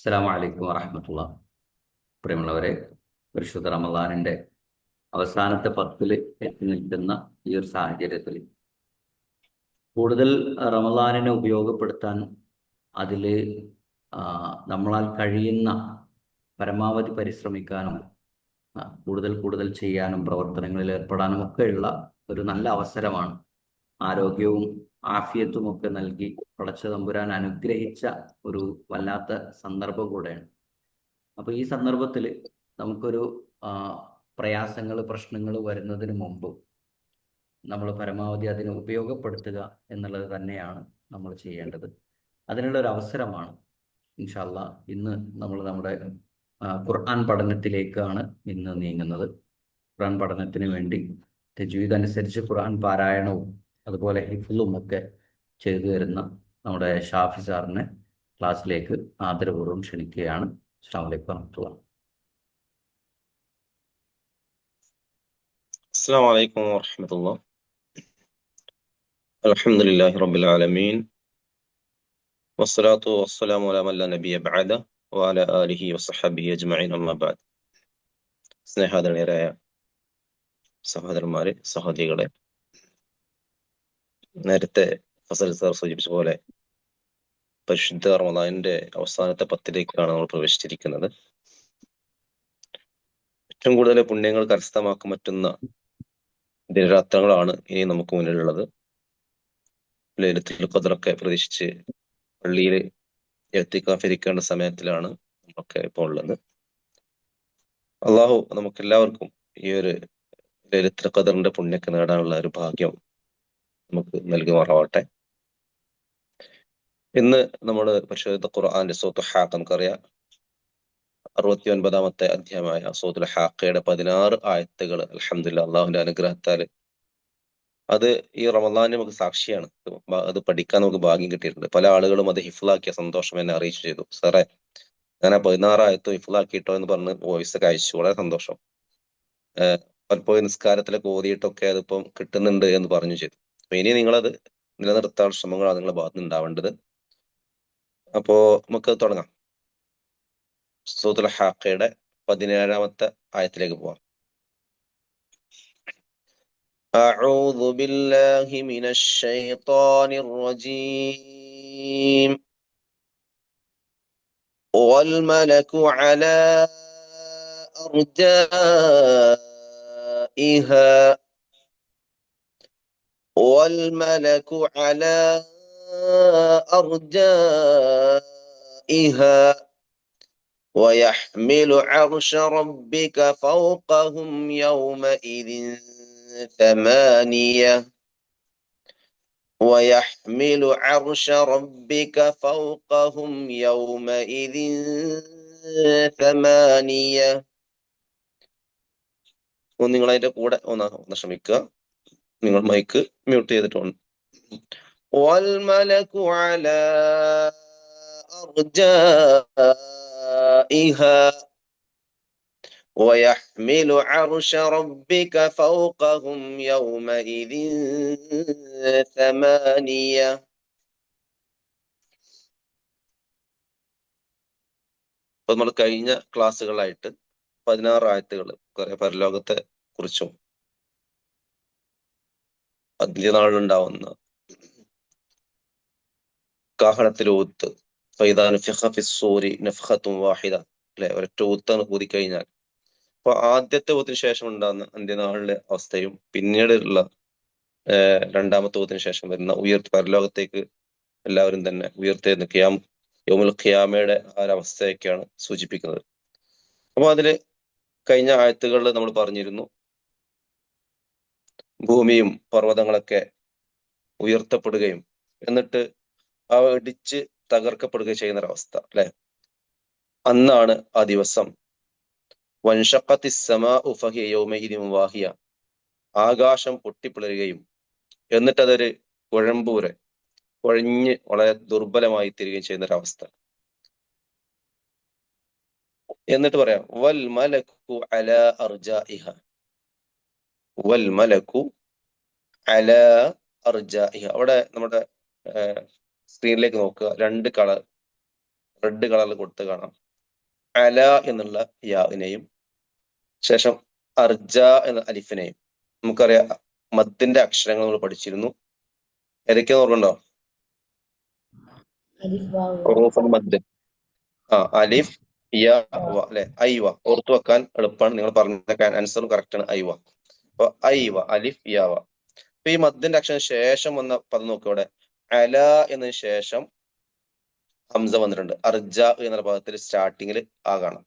അസ്സലാമു അലൈക്കും വറഹ്മത്തുള്ളാ. പ്രിയമുള്ളവരെ, പരിശുദ്ധ റമദാനിന്റെ അവസാനത്തെ പത്തിൽ എത്തി നിൽക്കുന്ന ഈ ഒരു സാഹചര്യത്തിൽ കൂടുതൽ റമദാനിനെ ഉപയോഗപ്പെടുത്താൻ അതിൽ നമ്മളാൽ കഴിയുന്ന പരമാവധി പരിശ്രമിക്കാനും കൂടുതൽ കൂടുതൽ ചെയ്യാനും പ്രവർത്തനങ്ങളിൽ ഏർപ്പെടാനും ഒക്കെയുള്ള ഒരു നല്ല അവസരമാണ്. ആരോഗ്യവും ആഫിയത്തും ഒക്കെ നൽകി പടച്ച തമ്പുരാൻ അനുഗ്രഹിച്ച ഒരു വല്ലാത്ത സന്ദർഭം കൂടെയാണ്. അപ്പോൾ ഈ സന്ദർഭത്തിൽ നമുക്കൊരു പ്രയാസങ്ങൾ പ്രശ്നങ്ങൾ വരുന്നതിന് മുമ്പ് നമ്മൾ പരമാവധി അതിനെ ഉപയോഗപ്പെടുത്തുക എന്നുള്ളത് തന്നെയാണ് നമ്മൾ ചെയ്യേണ്ടത്. അതിനുള്ള ഒരു അവസരമാണ് ഇൻഷാ അല്ലാ ഇന്ന് നമ്മൾ നമ്മുടെ ഖുർആൻ പഠനത്തിലേക്കാണ് ഇന്ന് നീങ്ങുന്നത്. ഖുർആൻ പഠനത്തിന് വേണ്ടി തജ്വീദ് അനുസരിച്ച് ഖുർആൻ പാരായണവും അതുപോലെ ഹിഫ്ളും ഒക്കെ ചെയ്തു തരുന്ന നമ്മുടെ ഷാഫി സാറിനെ ക്ലാസ്സിലേക്ക് ആദരപൂർവ്വം ക്ഷണിക്കുകയാണ്. അസ്സലാമു അലൈക്കും വറഹ്മത്തുള്ളാഹി. السلام عليكم ورحمة الله. الحمد لله رب العالمين والصلاة والسلام على من لا نبي بعده وعلى آله وصحبه أجمعين أما بعد. സ്നേഹാദരണീയരായ സഹോദരന്മാരെ, സഹോദരികളെ, നേരത്തെ ഫസൽ സാർ സൂചിപ്പിച്ച പോലെ പരിശുദ്ധ റമദാനിന്റെ അവസാനത്തെ പത്തിലേക്കാണ് നമ്മൾ പ്രവേശിച്ചിരിക്കുന്നത്. ഏറ്റവും കൂടുതൽ പുണ്യങ്ങൾ കരസ്ഥമാക്കാൻ പറ്റുന്ന ദിനരാത്രങ്ങളാണ് ഇനി നമുക്ക് മുന്നിലുള്ളത്. ലൈലത്തുൽ ഖദ്റൊക്കെ പ്രതീക്ഷിച്ച് പള്ളിയിൽ ഇരിക്കേണ്ട സമയത്തിലാണ് നമ്മളൊക്കെ ഇപ്പോൾ ഉള്ളത്. അള്ളാഹു നമുക്ക് എല്ലാവർക്കും ഈ ഒരു ലൈലത്തുൽ ഖദ്റിന്റെ പുണ്യൊക്കെ നേടാനുള്ള ഒരു ഭാഗ്യം നമുക്ക് നൽകുമാറാവട്ടെ. ഇന്ന് നമ്മൾ പരിശുദ്ധ ഖുർആന്റെ സൂറത്തുൽ ഹാഖ്, നമുക്കറിയാം 69-ാമത്തെ അധ്യായമായ സൂറത്തുൽ ഹാഖയുടെ 16 ആയത്തുകൾ അൽഹംദുലില്ലാഹ് അള്ളാഹുവിന്റെ അനുഗ്രഹത്താൽ അത് ഈ റമദാനിന് നമുക്ക് സാക്ഷിയാണ്. അത് പഠിക്കാൻ നമുക്ക് ഭാഗ്യം കിട്ടിയിട്ടുണ്ട്. പല ആളുകളും അത് ഹിഫ്ലാക്കിയ സന്തോഷം എന്നെ അറിയിച്ചു ചെയ്തു. സാറേ, ഞാൻ ആ 16 ആയത്തും ഹിഫ്ലാക്കിയിട്ടോ എന്ന് പറഞ്ഞ് വോയിസ് ഒക്കെ അയച്ചു. വളരെ സന്തോഷം. പലപ്പോഴും നിസ്കാരത്തിലൊക്കെ ഓതിയിട്ടൊക്കെ അതിപ്പം കിട്ടുന്നുണ്ട് എന്ന് പറഞ്ഞു ചെയ്തു. അപ്പൊ ഇനി നിങ്ങളത് നിലനിർത്താൻ ശ്രമങ്ങളാണ് നിങ്ങളുടെ ഭാഗത്ത് ഉണ്ടാവേണ്ടത്. അപ്പോ നമുക്ക് തുടങ്ങാം. സൂറത്തുൽ ഹാഖയുടെ 17-ാമത്തെ ആയത്തിലേക്ക് പോവാം. أعوذ بالله من الشيطان الرجيم. والملك على أرجائها والملك على أرجائها ويحمل عرش ربك فوقهم يومئذ ثمانية ويحمل عرش ربك فوقهم يومئذ ثمانية. നിങ്ങൾ അതിന്റെ കൂടെ ഒന്ന് ശ്രമിക്കുക. നിങ്ങൾ മൈക്ക് മ്യൂട്ട് ചെയ്തിട്ടുണ്ട്. والملك على أرجائها ويحمل عرش ربك فوقهم يومئذ ثمانية. അപ്പൊ നമ്മൾ കഴിഞ്ഞ ക്ലാസ്സുകളായിട്ട് 16 ആയത്തുകൾ കുറെ പരലോകത്തെ കുറിച്ചും അന്ത്യനാളുണ്ടാവുന്ന കാഹളത്തിൽ ഊത്ത്, അല്ലെ, ഒരൊറ്റ ഊത്താണ് ഊതിക്കഴിഞ്ഞാൽ. അപ്പൊ ആദ്യത്തെ ഊത്തിന് ശേഷം ഉണ്ടാകുന്ന അന്ത്യനാളിലെ അവസ്ഥയും പിന്നീടുള്ള രണ്ടാമത്തെ ഊത്തിന് ശേഷം വരുന്ന പരലോകത്തേക്ക് എല്ലാവരും തന്നെ ഉയർത്തെഴുന്ന യൗമുൽ ഖിയാമയുടെ ആ ഒരു അവസ്ഥയൊക്കെയാണ് സൂചിപ്പിക്കുന്നത്. അപ്പൊ അതില് കഴിഞ്ഞ ആയത്തുകളിൽ നമ്മൾ പറഞ്ഞിരുന്നു, ഭൂമിയും പർവ്വതങ്ങളൊക്കെ ഉയർത്തപ്പെടുകയും എന്നിട്ട് അവ ഇടിച്ച് തകർക്കപ്പെടുകയും ചെയ്യുന്നൊരവസ്ഥ, അല്ലെ. അന്നാണ് ആ ദിവസം വാഹിയ, ആകാശം പൊട്ടിപ്പിളരുകയും എന്നിട്ടതൊരു കുഴഞ്ഞ് വളരെ ദുർബലമായി തീരുകയും ചെയ്യുന്നൊരവസ്ഥ. എന്നിട്ട് പറയാം, വൽ മലക്കു അലാ അർജാഇഹ, വൽ മലക്കു അലാ അർജാഇഹ. അവിടെ നമ്മുടെ സ്ക്രീനിലേക്ക് നോക്കുക, 2 കളർ റെഡ് കളറിൽ കൊടുത്ത് കാണാം. അല എന്നുള്ള യാവിനെയും ശേഷം അർജ എന്ന അലിഫിനെയും. നമുക്കറിയാം മദ്ദിന്റെ അക്ഷരങ്ങൾ നമ്മൾ പഠിച്ചിരുന്നു. ഏതൊക്കെയാ ഓർമ്മയുണ്ടോ? ഹുറൂഫുൽ മദ്. അലിഫ്, യ, വ അല്ലെ, ഐവ. ഓർത്തു വെക്കാൻ എളുപ്പമാണ്. നിങ്ങൾ പറഞ്ഞ ആൻസറും കറക്റ്റ് ആണ്, ഐവ. അപ്പൊ ഐവ, അലിഫ്, യാവ. അപ്പൊ ഈ മദ്ദിന്റെ അക്ഷരം ശേഷം വന്ന പദം നോക്കുക ഇവിടെ. അല എന്നതിന് ശേഷം ഹംസ വന്നിട്ടുണ്ട്. അർജ എന്നുള്ള പദത്തിൽ സ്റ്റാർട്ടിങ്ങിൽ ആ കാണാം.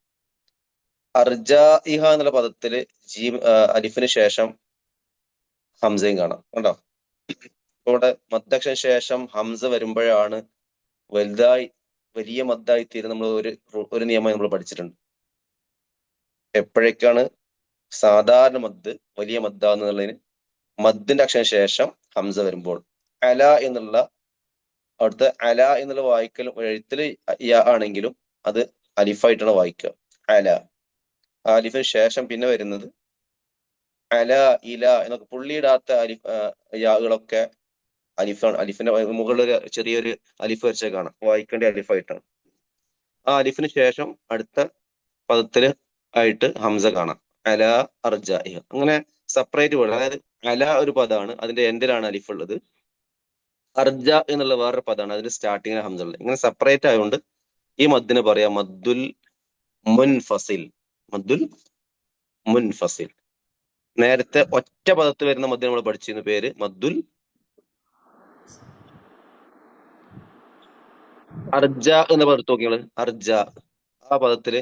അർജ ഇഹ എന്നുള്ള പദത്തില് അലിഫിന് ശേഷം ഹംസയും കാണാം. കണ്ടോ? ഇവിടെ മദ്ദക്ഷന് ശേഷം ഹംസ വരുമ്പോഴാണ് വലിയ മദ്ദായി തീരുന്ന നമ്മൾ ഒരു നിയമം നമ്മൾ പഠിച്ചിട്ടുണ്ട്. എപ്പോഴേക്കാണ് സാധാരണ മദ് വലിയ മദ്ദ എന്നുള്ളതിന് മദ്ദിന്റെ അക്ഷരത്തിന് ശേഷം ഹംസ വരുമ്പോൾ. അല എന്നുള്ള അവിടുത്തെ അല എന്നുള്ള വായിക്കലും എഴുത്തില് ആണെങ്കിലും അത് അലിഫായിട്ടാണ് വായിക്കുക. അല അലിഫിന് ശേഷം പിന്നെ വരുന്നത് അല, ഇല എന്നൊക്കെ പുള്ളിയിടാത്ത യാകളൊക്കെ അലിഫാണ്. അലിഫിന്റെ മുകളിൽ ചെറിയൊരു അലിഫ് വരച്ച കാണാം, വായിക്കേണ്ട അലിഫായിട്ടാണ്. ആ അലിഫിന് ശേഷം അടുത്ത പദത്തില് ആയിട്ട് ഹംസ കാണാം. അല, അർജ, ഇഹ. അങ്ങനെ സെപ്പറേറ്റ് വേർഡ്. അതായത് അല ഒരു പദമാണ്, അതിന്റെ എൻഡിലാണ് അലിഫ് ഉള്ളത്. അർജ എന്നുള്ള വേറൊരു പദമാണ്, അതിന്റെ സ്റ്റാർട്ടിങ്ങിൽ ഹംസ ഉള്ളത്. ഇങ്ങനെ സെപ്പറേറ്റ് ആയതുകൊണ്ട് ഈ മദ്ദിന് പറയാം മദ്ദുൽ മുൻഫസിൽ. മദ്ദുൽ മുൻഫസിൽ. നേരത്തെ ഒറ്റ പദത്തിൽ വരുന്ന മദ്ദ് നമ്മൾ പഠിച്ചിരുന്ന പേര് മദ്ദുൽ അർജ എന്ന പദത്ത് നോക്കിയാൽ അർജ. ആ പദത്തില്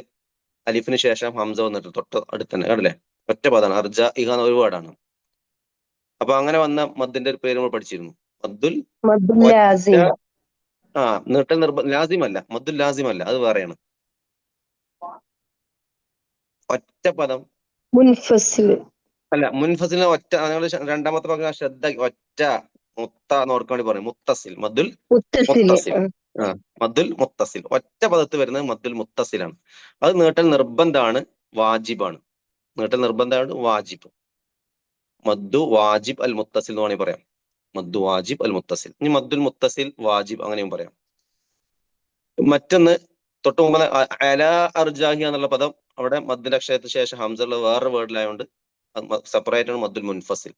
അലിഫിന് ശേഷം ഹംസ വന്നിട്ട് തൊട്ട് അടുത്ത് തന്നെ കണ്ടില്ലേ, ഒറ്റ പദമാണ്. അർജ ഇഹ എന്ന ഒരു വേർഡാണ്. അപ്പൊ അങ്ങനെ വന്ന മദ്ദിന്റെ ഒരു പേര് നമ്മൾ പഠിച്ചിരുന്നു, മദ്ദുൽ നീട്ടൽ ലാസിമല്ല. മദ്ദുൽ ലാസിമല്ല, അത് വേറെയാണ്. ഒറ്റ പദം മുൻഫസിൽ അല്ല, മുൻഫസിൽ ഒറ്റ. രണ്ടാമത്തെ പദം ശ്രദ്ധ, ഒറ്റ മുത്ത എന്ന് ഓർക്കാൻ വേണ്ടി പറയും. മുത്തസിൽ, മദ്ദുൽ മുത്തസിൽ. മദ്ദുൽ മുത്തസിൽ ഒറ്റ പദത്ത് വരുന്നത് മദ്ദുൽ മുത്തസിലാണ്. അത് നീട്ടൽ നിർബന്ധമാണ്, വാജിബാണ്. നീട്ടൽ നിർബന്ധമാണ്, വാജിബ്. മദ്ദു വാജിബ് അൽ മുത്തസിൽ എന്ന് വേണമെങ്കിൽ പറയാം. മദ്ദു വാജിബ് അൽ മുത്തസിൽ. ഇനി മദ്ദുൽ മുത്തസിൽ വാജിബ് അങ്ങനെയും പറയാം. മറ്റൊന്ന് തൊട്ട് മുമ്പ് അല അർജാഹി എന്നുള്ള പദം അവിടെ മദ്ദിന്റെ അക്ഷരത്തിന് ശേഷം ഹംസയുള്ള വേറൊരു വേർഡിലായതുകൊണ്ട് സെപ്പറേറ്റ് ആണ് മദ്ദുൽ മുൻഫസിൽ.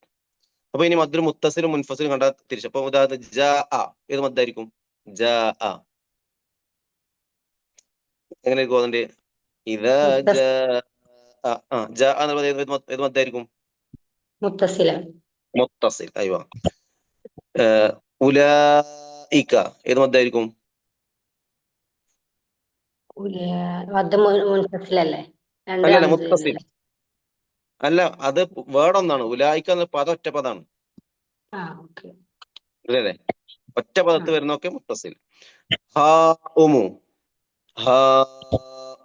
അപ്പൊ ഇനി മദ്ദുൽ മുത്തസിലും മുൻഫസിലും കണ്ടാൽ തിരിച്ചു. അപ്പൊ ഉദാഹരണത്തിന് ജ അ, ഏത് മദ്ദായിരിക്കും? ജ അ. എങ്ങനെ തോന്നണ്ടേ? ഇതാ ജ എന്നുള്ളത് ഏത് മദ്ദായിരിക്കും? മുത്തസിൽ. അയ്യോ. ഉലൈക ഏത് മദ്ദായിരിക്കും? അല്ലല്ല, മുത്തസിൽ അല്ല, അത് വേർഡ് ഒന്നാണ്. ഉലായിക്ക എന്ന പദം ഒറ്റ പദമാണ്, അല്ലേ? ഒറ്റ പദത്ത് വരുന്നൊക്കെ മുത്തസിൽ. ഹാ ഉമു, ഹാ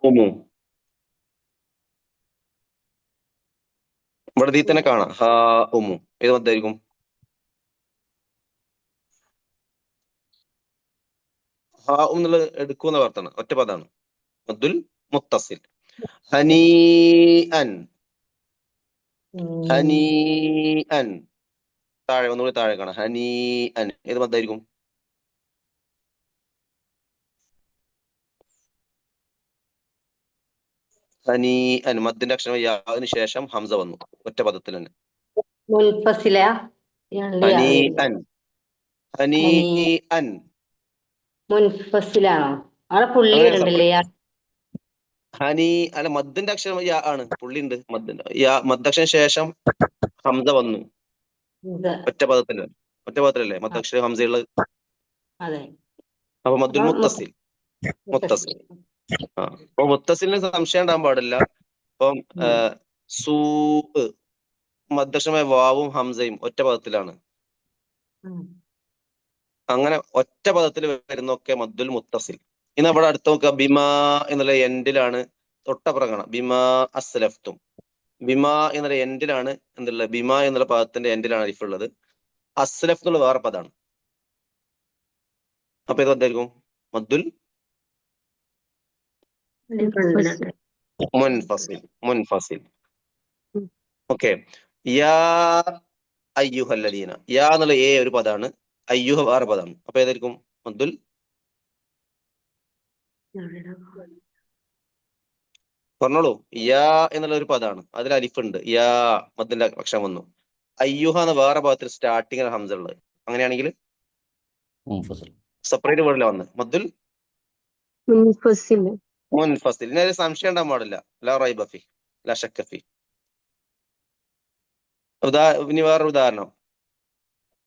ഉമു. ഇവിടെ തന്നെ കാണാം, ഹാ ഉമു. ഏത് മദ്ദായിരിക്കും? ഹാ എന്നുള്ളത് എടുക്കുന്ന വാർത്താണ്, ഒറ്റ പദമാണ്, മദ്ദുൽ മുത്തസിൽ. ഹനീ അൻ, ഹനീ അൻ. താഴെ ഒന്നുകൂടി താഴെ കാണാം, ഹനീ അൻ. ഏത് മദ്ദായിരിക്കും? ഹനീ അൻ. മദ്ദിന്റെ അക്ഷരം യാതിന് ശേഷം ഹംസ വന്നു, ഒറ്റ പദത്തിൽ തന്നെ. ഹനീ അൻ, ഹനീ അൻ. ഹനി അല്ല, മദ്ദിന്റെ അക്ഷരം യാ ആണ്, പുള്ളിയുണ്ട്. മദ്ദക്ഷരം ശേഷം ഹംസ വന്നു, ഒറ്റ പദത്തിലല്ലേ മദ്ദക്ഷരം ഹംസയുള്ളത്. അപ്പൊ മദ്ദുൽ മുത്തസിൽ. മുത്തസിൽ. അപ്പൊ മുത്തസിലിന് സംശയം ഉണ്ടാകാൻ പാടില്ല. അപ്പം സൂ മദ്ദക്ഷരമായ വാവും ഹംസയും ഒറ്റ പദത്തിലാണ്. അങ്ങനെ ഒറ്റ പദത്തിൽ വരുന്നൊക്കെ മദ്ദുൽ മുത്തസിൽ. ഇനി അവിടെ അടുത്ത് നോക്കുക, ബിമാ എന്നുള്ള എൻഡിലാണ് തൊട്ടപ്പുറം കാണാം, ബിമാ അസ്ലഫ്തും. ബിമാ എന്നുള്ള എൻഡിലാണ് എന്തുള്ളത്? ബിമാ എന്നുള്ള പദത്തിന്റെ എൻഡിലാണ് അലിഫ് ഉള്ളത്. അസ്ലഫ് എന്നുള്ള വേറെ പദമാണ്. അപ്പൊ ഇത് എന്തായിരിക്കും? മദ്ദുൽ മുൻഫസിൽ. മുൻഫസിൽ. ഓക്കെ. യാ അയ്യുഹല്ലദീന. യാ എന്നുള്ള ഒരു പദമാണ്, അയ്യുഹ വേറെ പദമാണ്. അപ്പൊ ഏതായിരിക്കും? മദ്ദുൽ പറഞ്ഞോളൂ. യാ എന്നുള്ള ഒരു പദമാണ്, അതിൽ അലിഫുണ്ട്. യാ മദ്ദിന്റെ അക്ഷരം വന്നു. അയ്യുഹ എന്ന വേറെ ഭാഗത്തിൽ സ്റ്റാർട്ടിങ്ങിൽ ഹംസ ഉള്ളത്. അങ്ങനെയാണെങ്കിൽ മുൻഫസിൽ. സെപ്പറേറ്റ് വേർഡിലാണ് വന്ന് മദ്ദുൽ മുൻഫസിൽ. മുൻഫസിൽ. ഇനി ഒരു സംശയം ഉണ്ടാകാൻ പാടില്ല. ലാ റൈബ ഫി, ലാ ശക്ക ഫി. ഇനി വേറൊരു ഉദാഹരണം.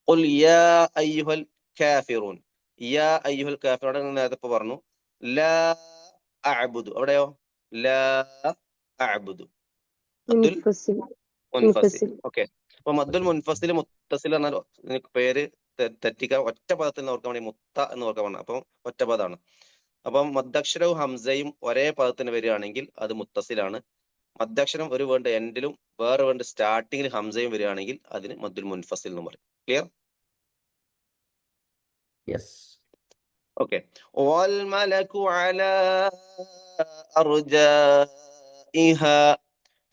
ഖുൽ യാ അയ്യുഹൽ കാഫിറൂൻ. യാ അയ്യുഹൽ കാഫിറൂൻ അവിടെ നേരത്തെ ഇപ്പൊ പറഞ്ഞു ലാ അഅ്ബുദു. അവിടെയോ ലാ അഅ്ബുദു. മദ്ദുൽ മുൻഫസിൽ. മുൻഫസിൽ. ഓക്കെ. അപ്പൊ മദ്ദുൽ മുൻഫസിൽ മുത്തസിൽ എന്നാൽ പേര് തെറ്റിക്കാൻ ഒറ്റ പദത്തിൽ നിന്ന് ഓർക്കാൻ വേണ്ടി മുത്ത എന്ന് ഓർക്കാൻ വേണം. അപ്പം ഒറ്റ പദമാണ്. അപ്പം മദ്ദക്ഷരവും ഹംസയും ഒരേ പദത്തിന് വരികയാണെങ്കിൽ അത് മുത്തസിലാണ്. മദ്ദക്ഷരം ഒരു വേണ്ട എൻഡിലും വേറെ വേണ്ട സ്റ്റാർട്ടിങ്ങിൽ ഹംസയും വരികയാണെങ്കിൽ അതിന് മദ്ദുൽ മുൻഫസിൽ എന്ന് പറയും. ക്ലിയർ? യെസ്. ഓക്കെ. വൽ മലകു അലാ അർജാഇഹ.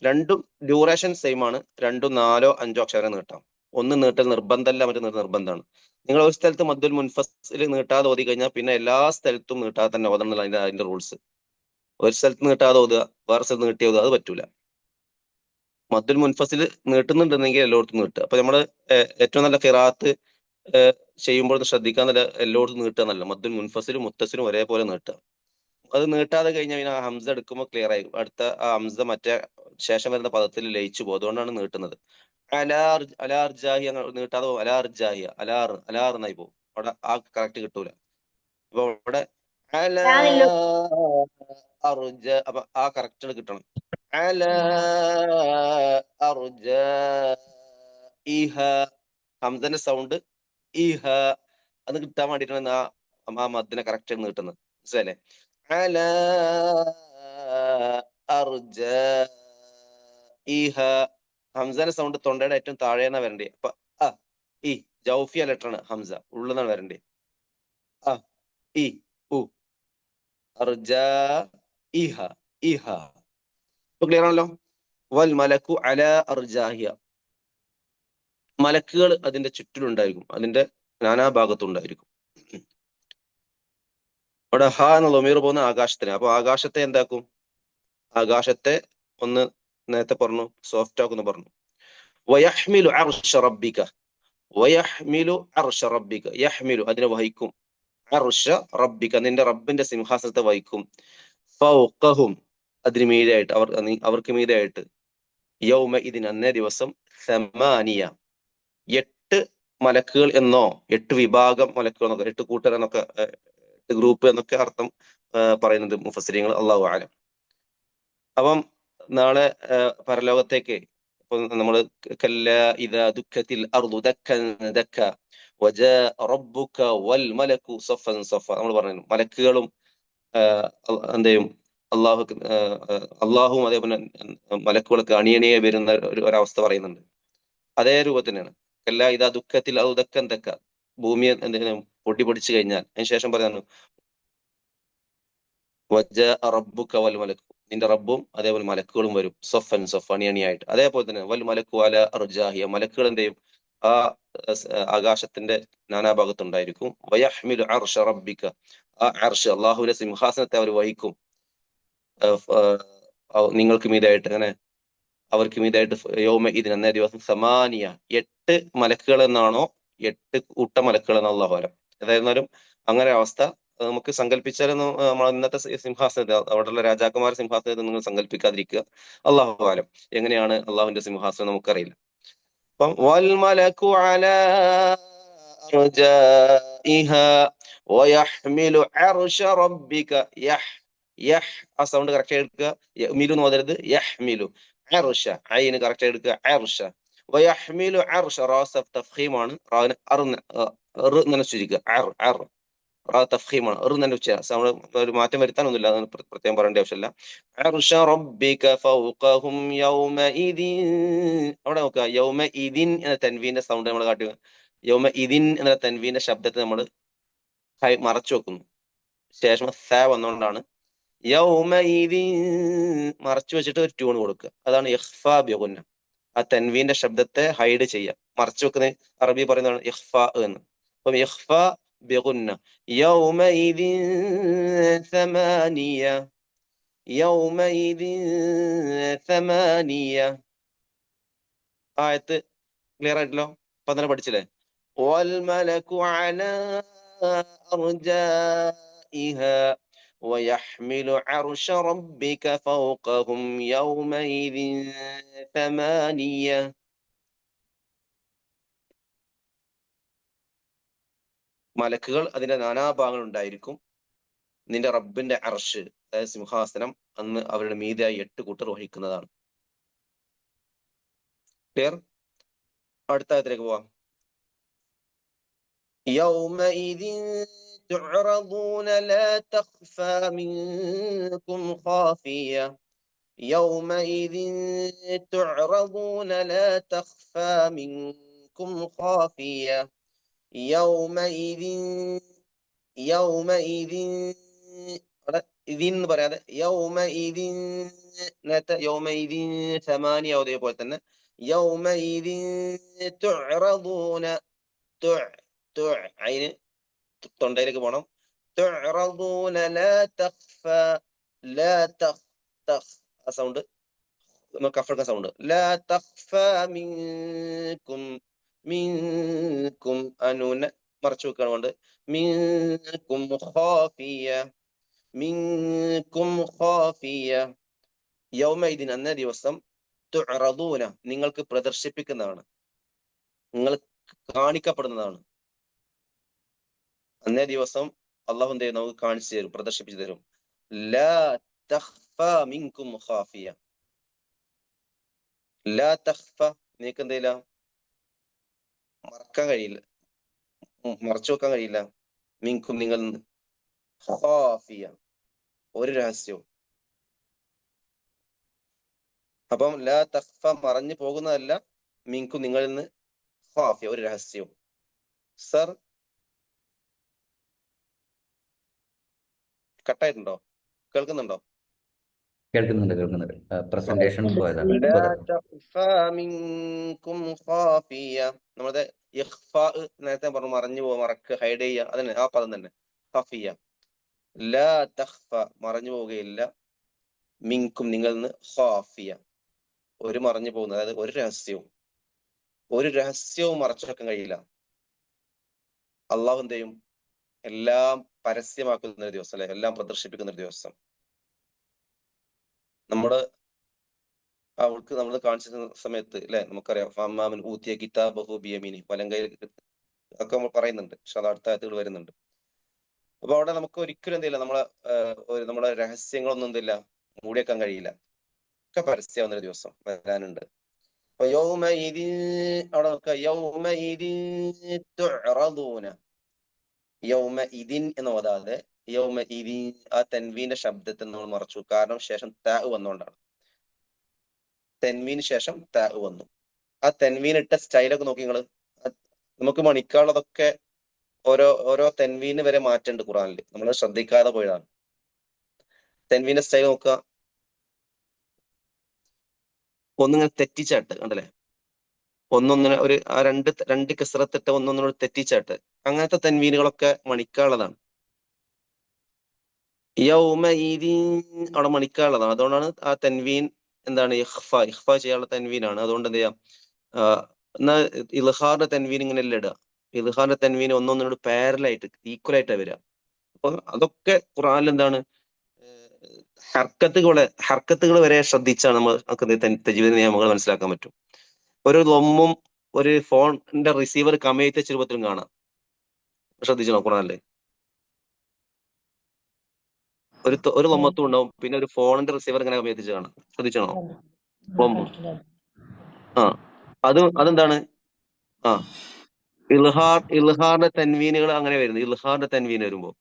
രണ്ടും ഡ്യൂറേഷൻ സെയിം ആണ്. രണ്ടും 4 or 5 അക്ഷരം നീട്ടാം. ഒന്ന് നീട്ടൽ നിർബന്ധമല്ല, മറ്റു നിർബന്ധമാണ്. നിങ്ങൾ ഒരു സ്ഥലത്ത് മദ്ദുൽ മുൻഫസിൽ നീട്ടാതെ ഓതി കഴിഞ്ഞാൽ പിന്നെ എല്ലാ സ്ഥലത്തും നീട്ടാതെ തന്നെ ഓതണം എന്നുള്ള അതിന്റെ റൂൾസ്. ഒരു സ്ഥലത്ത് നീട്ടാതെ ഓതുക, വേറെ സ്ഥലത്ത് നീട്ടി ഓതുക, അത് പറ്റൂല. മദ്ദുൽ മുൻഫസിൽ നീട്ടുന്നുണ്ടെന്നെങ്കിൽ എല്ലായിടത്തും നീട്ടുക. അപ്പൊ നമ്മള് ഏറ്റവും നല്ല ഖിറാഅത്ത് ചെയ്യുമ്പോൾ ശ്രദ്ധിക്കാൻ നല്ല എല്ലായിടത്തും നീട്ടുക എന്നല്ല, മദ്ദുൽ മുൻഫസിലും മുത്തസിലും ഒരേപോലെ നീട്ടുക. അത് നീട്ടാതെ കഴിഞ്ഞാൽ പിന്നെ ആ ഹംസ എടുക്കുമ്പോൾ ക്ലിയർ ആയി അടുത്ത ആ ഹംസ മറ്റേ ശേഷം വരുന്ന പദത്തിൽ ലയിച്ചു പോകും. അതുകൊണ്ടാണ് നീട്ടുന്നത്. അലാർജാഹി നീട്ടാതെ അലാർജാഹിയ അലാർ എന്നായി പോകും. അവിടെ ആ കറക്റ്റ് കിട്ടൂല. അപ്പൊ അവിടെ അപ്പൊ ആ കറക്റ്റ് കിട്ടണം. ഹംസന്റെ സൗണ്ട് ഇഹ അത് കിട്ടാൻ വേണ്ടിയിട്ടാണ് ആ മദ്ദിനെ കറക്റ്റ് നീട്ടുന്നത്. മനസ്സിലല്ലേ? ഹംസന്റെ സൗണ്ട് തൊണ്ടയുടെ ഏറ്റവും താഴെയാണ് വരണ്ടേ. അപ്പൊ ഈ ജൗഫിയ ലെറ്റർ ആണ് ഹംസ, ഉള്ളിന്നാണ് വരണ്ടേ. ഇ ഉ ഇഹ ഇഹ. ക്ലിയർ ആണല്ലോ? വൽ മലക്കു അലാ അർജാഹിയ. മലക്കുകൾ അതിന്റെ ചുറ്റിലുണ്ടായിരിക്കും, അതിന്റെ നാനാഭാഗത്തും ഉണ്ടായിരിക്കും. അവിടെ ഹ എന്ന ലൊമീർ പോകുന്ന ആകാശത്തിന്. അപ്പൊ ആകാശത്തെ എന്താക്കും? ആകാശത്തെ ഒന്ന് നേരത്തെ പറഞ്ഞു സോഫ്റ്റ് ആക്കുന്നു പറഞ്ഞു. വയഹ്മിലു അർശ റബ്ബിക. വയഹ്മിലു അർശ റബ്ബിക. യഹ്മിലു അതിനെ വഹിക്കും. അർശ റബ്ബിക നിന്റെ റബ്ബിന്റെ സിംഹാസനത്തെ വഹിക്കും. ഫൗഖഹും അതിന് മീതെയായിട്ട് അവർക്ക് മീതെയായിട്ട്. യൗമ ഇതിന് അന്നേ ദിവസം സമാനിയ 8 മലക്കുകൾ എന്നോ 8 വിഭാഗം മലക്കുകൾ എന്നൊക്കെ 8 കൂട്ടർ എന്നൊക്കെ 8 ഗ്രൂപ്പ് എന്നൊക്കെ അർത്ഥം പറയുന്നുണ്ട് മുഫസ്സിരീങ്ങൾ. അല്ലാഹു അഅലം. അപ്പം നാളെ പരലോകത്തേക്ക് ഇപ്പൊ നമ്മള് കല്ലാ ഇദാ ദുക്കത്തിൽ അർദു ദക്കൻ ദക്ക വജാ റബ്ബുക വൽ മലക്കു സഫൻ സഫ. നമ്മൾ പറഞ്ഞു മലക്കുകളും എന്തെയും അള്ളാഹുവും അതേപോലെ മലക്കുകളൊക്കെ അണിയണിയെ വരുന്ന ഒരവസ്ഥ പറയുന്നുണ്ട്. അതേ രൂപത്തിനാണ് കല്ലാ ഇദാ ദുക്കത്തിൽ അർദു ദക്കൻ ദക്ക. ഭൂമിയെ എന്തെങ്കിലും പൊടിപൊടിച്ചു കഴിഞ്ഞാൽ അതിനുശേഷം പറയുന്നു വജാ റബ്ബുക വൽ മലക്കു നിന്റെ റബ്ബും അതേപോലെ മലക്കുകളും വരും. സൊഫൻ സൊഫ് അണിയണിയായിട്ട്. അതേപോലെ തന്നെ വൽ മലക്കു അല അർജാഹിയ മലക്കുകൾ എന്തെയും ആ ആകാശത്തിന്റെ നാനാഭാഗത്തുണ്ടായിരിക്കും. വയഹ്മിലു അർശ റബ്ബിക ആ അർശ് അള്ളാഹുവിന്റെ സിംഹാസനത്തെ അവർ വഹിക്കും നിങ്ങൾക്ക് മീതായിട്ട്. അങ്ങനെ അവർക്ക് മീതായിട്ട് യൗമ ഇതിന് അന്നേ ദിവസം സമാനിയ 8 മലക്കുകൾ എന്നാണോ 8 കൂട്ട മലക്കുകൾ എന്ന അല്ലാഹു അലം. ഏതായിരുന്നാലും അങ്ങനെ അവസ്ഥ നമുക്ക് സങ്കല്പിച്ചാലും നമ്മൾ ഇന്നത്തെ സിംഹാസനത്തെ അവിടെയുള്ള രാജാക്കന്മാരുടെ സിംഹാസനത്തെ നിങ്ങൾ സങ്കല്പിക്കാതിരിക്കുക. അല്ലാഹു അലം എങ്ങനെയാണ് അള്ളാഹുവിന്റെ സിംഹാസനം നമുക്കറിയില്ല. അപ്പം വൽ മലകു അലാ അർജാഇഹ വയഹ്മിലു അർശ റബ്ബിക യഹ് ആ സൗണ്ട് കറക്റ്റ് എടുക്കുക. യഹ്മിലു എന്ന് ഓതരുത്, യഹ്മിലു. അർശ ഐന് കറക്റ്റ് എടുക്കുക. അർശ വയഹ്മിലു അർശ റാസ് തഫ്ഖീമാണ്. റാവിനെ ഇങ്ങനെ ചുരുക്കുക. തഫ്ഖീമാണ്. തന്നെ ഉച്ചയാണ്. ഒരു മാറ്റം വരുത്താനൊന്നുമില്ല, അതാണ് പ്രത്യേകം പറയേണ്ട ആവശ്യമില്ല. അർശ റബ്ബിക ഫൗഖഹും യൗമഇദിൻ. അവിടെ നോക്കുക, യൗമഇദിൻ എന്ന തൻവീന്റെ സൗണ്ട് നമ്മൾ കാട്ടി. യൗമഇദിൻ എന്ന തൻവീന്റെ ശബ്ദത്തെ നമ്മൾ മറച്ചു വെക്കുന്നു. ശേഷം സ വന്നുകൊണ്ടാണ് യൗമഇദിൻ മറച്ചു വെച്ചിട്ട് ഒരു ട്യൂൺ കൊടുക്കുക. അതാണ് ഇഖ്ഫാ ബിഗുന്ന. ആ തൻവീന്റെ ശബ്ദത്തെ ഹൈഡ് ചെയ്യുക. മറച്ചു വെക്കുന്ന അറബി പറയുന്നതാണ് ഇഖ്ഫാ എന്ന്. അപ്പം ഇഖ്ഫാ بغنة يومئذ ثمانية يومئذ ثمانية ആയത്ത് ക്ലിയർ ആയിട്ടല്ലോ? അപ്പൊ തന്നെ പഠിച്ചില്ലേ? والملك على أرجائها ويحمل عرش ربك فوقهم يومئذ ثمانية മലക്കുകൾ അതിന്റെ നാനാഭാഗങ്ങൾ ഉണ്ടായിരിക്കും. നിന്റെ റബ്ബിന്റെ അർഷ്, അതായത് സിംഹാസനം, അന്ന് അവരുടെ മീതെയായി 8 കൂട്ടർ വഹിക്കുന്നതാണ്. ക്ലിയർ? അടുത്ത ആയത്തിലേക്ക് പോവാം. يومئذ تعرضون لا تخفى منكم خافية يومئذ تعرضون لا تخفى منكم خافية يومئذ ഇതിന്ന് പറയാതെ നേരത്തെ യൗമഇദിൻ സമാനിയ അതേപോലെ തന്നെ യൗമഇദിൻ തുഅറദൂന അതിന് തൊണ്ടയിലേക്ക് പോണം. തുഅറദൂന ലാ തഖ്ഫ ലാ തഖ് ആ സൗണ്ട് കഫ്ഫ സൗണ്ട് ലാ തഖ്ഫ മിൻകും അനൂന മറച്ചു വെക്കാൻ കൊണ്ട് മിൻകും ഖാഫിയ യൗമഇദിൻ അന്നേ ദിവസം തുഅറദൂന നിങ്ങൾക്ക് പ്രദർശിപ്പിക്കുന്നതാണ്, നിങ്ങൾ കാണിക്കപ്പെടുന്നതാണ്. അന്നേ ദിവസം അള്ളാഹു എന്ത് ചെയ്യും? നമുക്ക് കാണിച്ചു തരും, പ്രദർശിപ്പിച്ചു തരും. ലാ തഖ്ഫ മിൻകും ഖാഫിയ ലാ തഖ്ഫ നിങ്ങൾക്ക് എന്തില്ല മറക്കാൻ കഴിയില്ല, മറച്ചു വെക്കാൻ കഴിയില്ല. മിൻകും നിങ്ങൾ ഖാഫിയ ഒരു രഹസ്യവും. അപ്പം ലാ തഖ്ഫ മറഞ്ഞു പോകുന്നതല്ല, മിൻകും നിങ്ങളിൽ നിന്ന് ഖാഫിയ ഒരു രഹസ്യവും. സർ കട്ടായിട്ടുണ്ടോ? കേൾക്കുന്നുണ്ടോ? കേൾക്കുന്നുണ്ട്. പ്രസന്റേഷൻ പോയതാണ്. ലാ തഖ്ഫ മിൻകും ഖാഫിയ നമ്മുടെ ഇഖ്ഫാ നേരത്തെ പറഞ്ഞു, മറഞ്ഞു പോവുക, മറക്കുക, ഹൈഡ് ചെയ്യുക, അതന്നെ ആ പദം തന്നെ ഖാഫിയ. ലാ തഖ്ഫ മറഞ്ഞു പോവുകയില്ല, മിൻകും നിങ്ങളിൽ നിന്ന് ഖാഫിയ ഒരു മറഞ്ഞു പോകുന്നത്, അതായത് ഒരു രഹസ്യവും മറച്ചു വെക്കാൻ കഴിയില്ല. അള്ളാഹു എന്ത് ചെയ്യും? എല്ലാം പരസ്യമാക്കുന്ന ഒരു ദിവസം, അല്ലെ? എല്ലാം പ്രദർശിപ്പിക്കുന്ന ഒരു ദിവസം. അവൾക്ക് നമ്മൾ കാണിച്ച സമയത്ത് അല്ലെ, നമുക്കറിയാം ഫമ്മാമൻ ഊതിയ കിതാബഹു ബിയമീനി, വലങ്കയിൽ ഒക്കെ നമ്മൾ പറയുന്നുണ്ട്. പക്ഷെ അത് അടുത്ത ആയത്തുകൾ വരുന്നുണ്ട്. അപ്പൊ അവിടെ നമുക്ക് ഒരിക്കലും എന്തില്ല, നമ്മുടെ രഹസ്യങ്ങളൊന്നും എന്തില്ല മൂടിയേക്കാൻ കഴിയില്ല, ഒക്കെ പരസ്യമാവുന്ന ഒരു ദിവസം വരാനുണ്ട്. അപ്പൊ അവിടെ നോക്കുക, യൗമഇദിൻ എന്ന് ഓതാതെ യൗമഇദിൻ ആ തൻവീന്റെ ശബ്ദത്തെ നമ്മൾ മറച്ചു, കാരണം ശേഷം താ വന്നുകൊണ്ടാണ്. തെൻവീന് ശേഷം താ വന്നു. ആ തെൻവീൻ ഇട്ട സ്റ്റൈലൊക്കെ നോക്കി നിങ്ങള്. നമുക്ക് മണിക്കാനുള്ളതൊക്കെ ഓരോ തെൻവീന് വരെ മാറ്റുണ്ട് ഖുറാനിൽ, നമ്മൾ ശ്രദ്ധിക്കാതെ പോയതാണ്. തെൻവീന്റെ സ്റ്റൈൽ നോക്കുക, ഒന്നിങ്ങനെ തെറ്റിച്ചാട്ട് കണ്ടല്ലേ, ഒന്നൊന്നിനെ ആ രണ്ട് കസറത്തിട്ട് ഒന്നൊന്നിനോട് തെറ്റിച്ചാട്ട്, അങ്ങനത്തെ തെൻവീനുകളൊക്കെ മണിക്കാനുള്ളതാണ്. അവിടെ മണിക്കാനുള്ളതാണ്. അതുകൊണ്ടാണ് ആ തെൻവീൻ എന്താണ് ഇഖ്ഫ ചെയ്യാനുള്ള തെൻവീനാണ്. അതുകൊണ്ട് എന്ത് ചെയ്യാം, എന്നാൽ ഇൽഹാറിന്റെ തെൻവീൻ ഇങ്ങനെയല്ല ഇടുക. ഇൽഹാറിന്റെ തെൻവീൻ ഒന്നൊന്നിനോട് പാരലായിട്ട് ഈക്വലായിട്ടാണ് വരിക. അപ്പൊ അതൊക്കെ ഖുർആനിൽ എന്താണ്, ഹർക്കത്തുകൾ വരെ ശ്രദ്ധിച്ചാണ് നമുക്ക് തജ്വീദ് നിയമങ്ങൾ മനസ്സിലാക്കാൻ പറ്റും. ഒരു ലൊമ്മും ഒരു ഫോണിന്റെ റിസീവർ കമയത്തെ രൂപത്തിലും കാണാം. ശ്രദ്ധിച്ചോ ഖുർആനില്? ഒരു ലൊമ്മത്തും ഉണ്ടാവും, പിന്നെ ഒരു ഫോണിന്റെ റിസീവർ ഇങ്ങനെ കമയത്തിച്ച് കാണാം. ശ്രദ്ധിച്ചോ? ലൊമ്മും അതെന്താണ്? ഇൽഹാറിന്റെ തെൻവീനുകൾ അങ്ങനെ വരുന്നത്, ഇൽഹാറിന്റെ തെൻവീൻ വരുമ്പോ.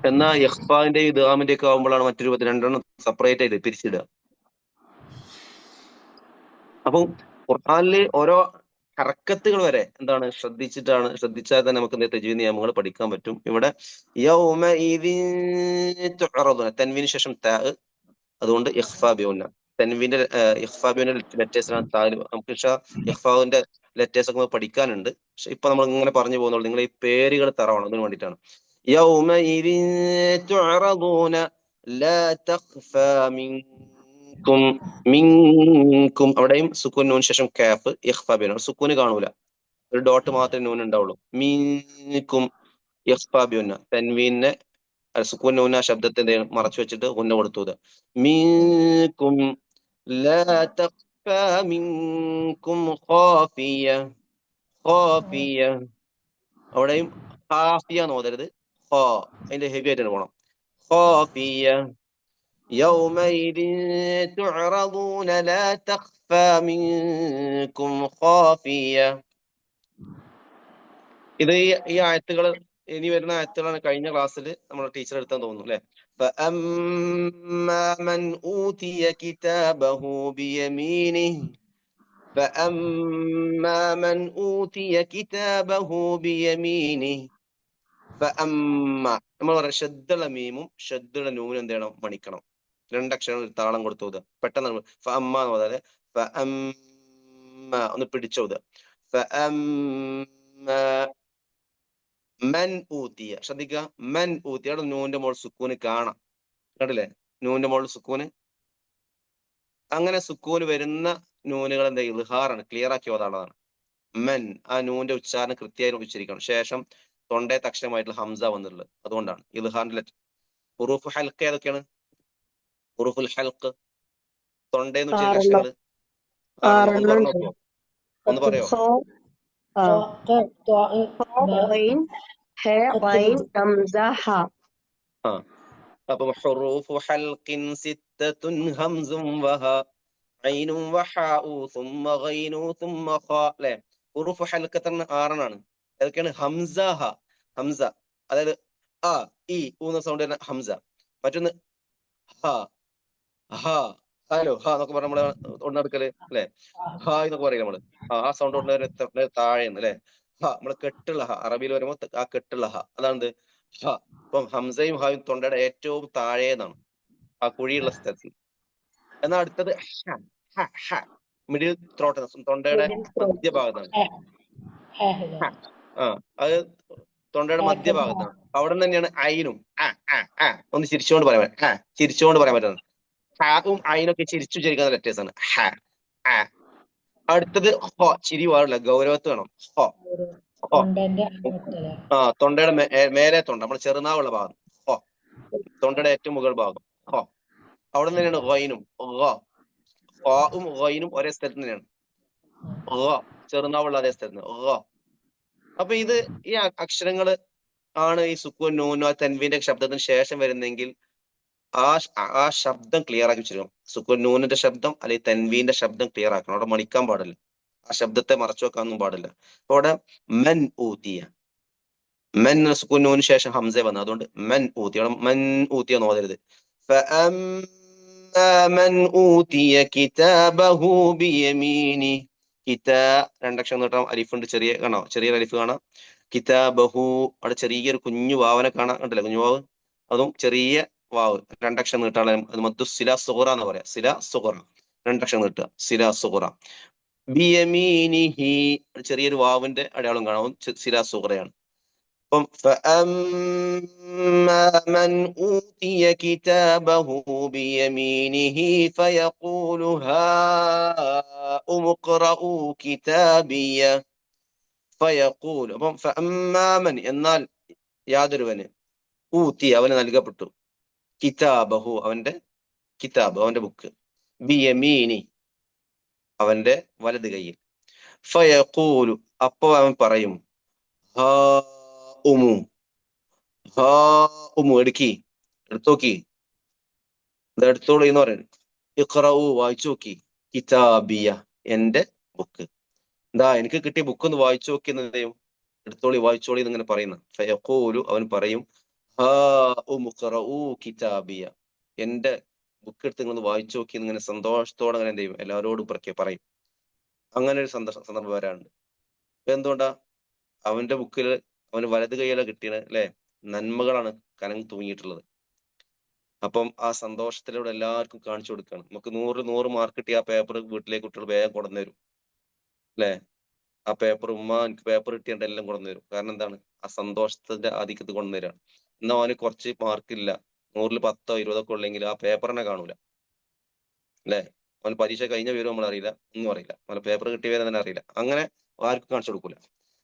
എന്നാ ഇഖ്ഫാന്റെ ഇദ്ഗാമിന്റെ ഒക്കെ ആകുമ്പോഴാണ് മറ്റൊരു രൂപത്തിൽ രണ്ടെണ്ണം സെപ്പറേറ്റ് ആയിട്ട് പിരിച്ചിടുക. അപ്പം ഖുർആനില് ഓരോ ഹർക്കത്തുകൾ വരെ എന്താണ് ശ്രദ്ധിച്ചാൽ തന്നെ നമുക്ക് തജ്വീദ് നിയമങ്ങൾ പഠിക്കാൻ പറ്റും. ഇവിടെ തൻവീന് ശേഷം താ, അതുകൊണ്ട് ഇഖ്ഫാ ബിഗുന്ന. ഇഖ്ഫാ ബിഗുന്ന ലെറ്റേഴ്സിനാണ് താല്. നമുക്ക് ഇഖ്ഫാവിന്റെ ലെറ്റേഴ്സ് ഒക്കെ പഠിക്കാനുണ്ട്. ഇപ്പൊ നമ്മൾ ഇങ്ങനെ പറഞ്ഞു പോകുന്നുള്ളൂ. നിങ്ങൾ ഈ പേരുകൾ തറവണം, അതിന് വേണ്ടിയിട്ടാണ്. യൗമഇദിൻ തുഅറദൂന ലാ തഖ്ഫാ മിൻകും മിൻകും അവിടെയും സുക്കൂൻ നൂൻ ശേഷം കാഫ് ഇഖ്ഫാ ബിനു സുക്കൂന് കാണൂല, ഒരു ഡോട്ട് മാത്രമേ നൂൻ ഉണ്ടാവുള്ളൂ. മിൻകും ഇഖ്ഫാ ബിന്ന തൻവീനെ സുക്കൂൻ നൂൻ ആ ശബ്ദത്തെ മറച്ചു വെച്ചിട്ട് ഉന്ന കൊടുത്തത്. മിൻകും ലാ തഖ്ഫാ മിൻകും ഖാഫിയ ഖാഫിയ അവിടെയും ഖാഫിയ എന്ന് ഓതരുത്, ഖാ അതിന്റെ ഹെവി ആയിട്ട് പോകണം. ഖാഫിയ യൗമഇദിൻ തുഅറദൂന ലാ തഖ്ഫാ മിൻകും ഖാഫിയ. ഇത് ഈ ആയത്തുകൾ ഇനി വരുന്ന ആയത്തുകളാണ് കഴിഞ്ഞ ക്ലാസ്സിൽ നമ്മുടെ ടീച്ചർ എടുത്താൻ തോന്നുന്നു അല്ലെ. فأما من أوتي كتابه بيمينه فأما من أوتي كتابه بيمينه فأما നമ്മൾ പറയാം ഷദ്ദുള്ള മീമും ഷദ്ദുള്ള നൂനും എന്ത് ചെയ്യണം, മണിക്കണം. രണ്ടക്ഷരം താളം കൊടുത്തു പെട്ടെന്ന് ഫഅമ്മ എന്ന് പറഞ്ഞാല് ഫഅമ്മ ഒന്ന് പിടിച്ചോത്. ഫഅമ്മ മൻ ഊത്തിയ, ശ്രദ്ധിക്കുക, മൻ ഊത്തിയ അവിടെ നൂന്റെ മോൾ സുക്കൂന് കാണാം, കണ്ടില്ലേ, നൂന്റെ മോൾ സുക്കൂന്. അങ്ങനെ സുക്കൂന് വരുന്ന നൂനുകൾ എന്താ ഇൽഹാറാണ്, ക്ലിയർ ആക്കി ഓതാനുള്ളതാണ്. മൻ ആ നൂന്റെ ഉച്ചാരണം കൃത്യമായി ഉച്ചരിക്കണം. ശേഷം തൊണ്ടയത്തെ അക്ഷരമായിട്ടുള്ള ഹംസ വന്നിട്ടുള്ളത്, അതുകൊണ്ടാണ് ഇൽഹാറിന്റെ ഹുറൂഫ് ഹൽക്ക് ഏതൊക്കെയാണ്? ഹുറൂഫുൽ ഹൽക്ക് തൊണ്ടയെന്ന് ഉച്ചരിക്കുന്ന അക്ഷരങ്ങൾ ഒന്ന് പറഞ്ഞു നോക്കുമോ, ഒന്ന് പറയോ? അപ്പം ഹുറൂഫു ഹൽഖിൻ സിത്തത്തുൻ ഹംസും വഹ ഐനും വഹാഉ സുമ്മ ഗൈനു സുമ്മ ഖാ അല്ലേ. ഹുറൂഫു ഹൽഖ് എത്ര 6 ഏതൊക്കെയാണ്? ഹംസ ഹ, ഹംസ അതായത് അ ഇ ഊന്ന സൗണ്ട് തന്നെ ഹംസ. മറ്റൊന്ന് ഹ ഹ ഹലോ ഹ എന്നൊക്കെ പറഞ്ഞ നമ്മള് ഒന്നെടുക്കല് അല്ലെ, ഹ എന്നൊക്കെ പറയില്ല നമ്മള്, ആ സൗണ്ട് കൊണ്ട് താഴെന്ന് അല്ലെ. ഹ നമ്മള് കെട്ടുള്ള ഹ, അറബിയിൽ വരുമ്പോ ആ കെട്ടുള്ള ഹ, അതാണ് ഹ. ഇപ്പം ഹംസയും ഹായും തൊണ്ടയുടെ ഏറ്റവും താഴേന്നാണ്, ആ കുഴിയുള്ള സ്ഥലത്ത്. എന്നാൽ അടുത്തത് മിഡിൽ ത്രോട്ട്, തൊണ്ടയുടെ മധ്യഭാഗത്താണ്. അത് തൊണ്ടയുടെ മധ്യഭാഗത്താണ്. അവിടെ നിന്ന് തന്നെയാണ് ഐനും ഒന്ന് ചിരിച്ചുകൊണ്ട് പറയാൻ പറ്റും, ചിരിച്ചുകൊണ്ട് പറയാൻ പറ്റുന്നത്. ഹാവും ഐനൊക്കെ ചിരിച്ചു ചിരിക്കുന്ന ലെറ്റേഴ്സ് ആണ്. ഹ ആ. അടുത്തത് ഹോ, ചിരി പാടില്ല, ഗൗരവത്ത് വേണം. ഹോ ഹോ തൊണ്ടയുടെ മേലെ തൊണ്ട, നമ്മൾ ചെറുനാവുള്ള ഭാഗം ഹോ, തൊണ്ടയുടെ ഏറ്റവും മുകൾ ഭാഗം ഹോ. അവിടെ നിന്ന് തന്നെയാണ് ഗൈനും ും ഗൈനും ഒരേ സ്ഥലത്ത് തന്നെയാണ്. ചെറുനാവുള്ള അതേ സ്ഥലത്ത് ഗ. അപ്പൊ ഇത് ഈ അക്ഷരങ്ങള് ആണ് ഈ സുക്കൂൻ നൂൻ തൻവീന്റെ ശബ്ദത്തിന് ശേഷം വരുന്നെങ്കിൽ ആ ശബ്ദം ക്ലിയർ ആക്കി വെച്ചിരിക്കണം. സുക്കൂൻ നൂനിന്റെ ശബ്ദം അല്ലെങ്കിൽ തൻവീന്റെ ശബ്ദം ക്ലിയർ ആക്കണം, അവിടെ മണിക്കാൻ പാടില്ല, ആ ശബ്ദത്തെ മറച്ചു വെക്കാനൊന്നും പാടില്ല. അവിടെ മൻ ഊത്തിയ, മൻ സുക്കൂൻ നൂന് ശേഷം ഹംസ വന്നു, അതുകൊണ്ട് മൻ ഊത്തിയ, മൻ ഊത്തിയ നോതരുത്. മൻ ഊതിയ കിതാബഹു ബിയമീനി, രണ്ടക്ഷരം നീട്ടം, അലിഫുണ്ട്, ചെറിയ കാണാം, ചെറിയൊരു അലിഫ് കാണാം. കിതാബഹു അവിടെ ചെറിയൊരു കുഞ്ഞു വാവനെ കാണാം, കണ്ടില്ലേ, കുഞ്ഞു വാവ്, അതും ചെറിയ വാവ്, രണ്ടക്ഷരം നീട്ടാണ്. അത് മദ്ദു സില സുഗറ എന്ന് പറയാം, സില സുഗറ, രണ്ടക്ഷരം നീട്ടുക, സില സുഗറ. ബിയമീനിഹി ചെറിയൊരു വാവിന്റെ അടയാളം കാണാം, സില സുഗറയാണ്. അപ്പം فأما من أوتي كتابه بيمينه فيقول هاؤم اقرءوا كتابي فيقول. അപ്പം فأما من എന്നാൽ യാതൊരുവന്, ഊത്തി അവന് നൽകപ്പെട്ടു, കിതാബഹു അവന്റെ കിതാബ് അവന്റെ ബുക്ക്, ബിയമീനി അവന്റെ വലത് കൈയിൽ, ഫയഖൂലു അപ്പോൾ അവൻ പറയും, ഹാ ഉമു ഹാ ഉമു എടുക്കി, എടുത്തോക്കി, എന്താ എടുത്തോളൂ എന്ന് പറയുന്നത്. ഇഖ്റഉ വായിച്ചു നോക്കി, കിതാബിയ എന്റെ ബുക്ക്, എന്താ എനിക്ക് കിട്ടിയ ബുക്ക് ഒന്ന് വായിച്ചു നോക്കി എന്നതേയും, എടുത്തോളി വായിച്ചോളി എന്നിങ്ങനെ പറയുന്ന. ഫയഖൂലു അവൻ പറയും, ഹാ ഉമു ഇഖ്റഉ കിതാബിയ എന്റെ ബുക്ക് എടുത്ത് നിങ്ങൾ വായിച്ചു നോക്കി എന്നിങ്ങനെ സന്തോഷത്തോടെ അങ്ങനെ എന്ത് ചെയ്യും, എല്ലാവരോടും പറയും. അങ്ങനെ ഒരു സന്ദർഭം വരാറുണ്ട്. എന്തുകൊണ്ടാ? അവന്റെ ബുക്കിൽ അവന് വലത് കൈയില കിട്ടിയത് അല്ലെ, നന്മകളാണ് കനം തൂങ്ങിയിട്ടുള്ളത്. അപ്പം ആ സന്തോഷത്തിലൂടെ എല്ലാവർക്കും കാണിച്ചു കൊടുക്കണം. നമുക്ക് 100 മാർക്ക് കിട്ടിയ ആ പേപ്പർ വീട്ടിലേക്ക് കുട്ടികൾ വേഗം കൊണ്ടുവന്നു തരും അല്ലെ. ആ പേപ്പർ ഉമ്മ എനിക്ക് പേപ്പർ കിട്ടിയിട്ട് എല്ലാം കൊണ്ടുവന്നു തരും. കാരണം എന്താണ്, ആ സന്തോഷത്തിന്റെ ആധിക്യത്തിൽ കൊണ്ടുവന്നു തരാണ്. എന്നാ അവന് കുറച്ച് മാർക്കില്ല, 100-ൽ 10-ഓ 20-ഒക്കെ ഉള്ളെങ്കിൽ ആ പേപ്പറിനെ കാണൂല അല്ലെ. അവന് പരീക്ഷ കഴിഞ്ഞ വിവരം നമ്മൾ അറിയില്ല, ഒന്നും അറിയില്ല, അവന് പേപ്പർ കിട്ടിയ വിവരം തന്നെ അറിയില്ല. അങ്ങനെ ആർക്കും കാണിച്ചു കൊടുക്കൂല.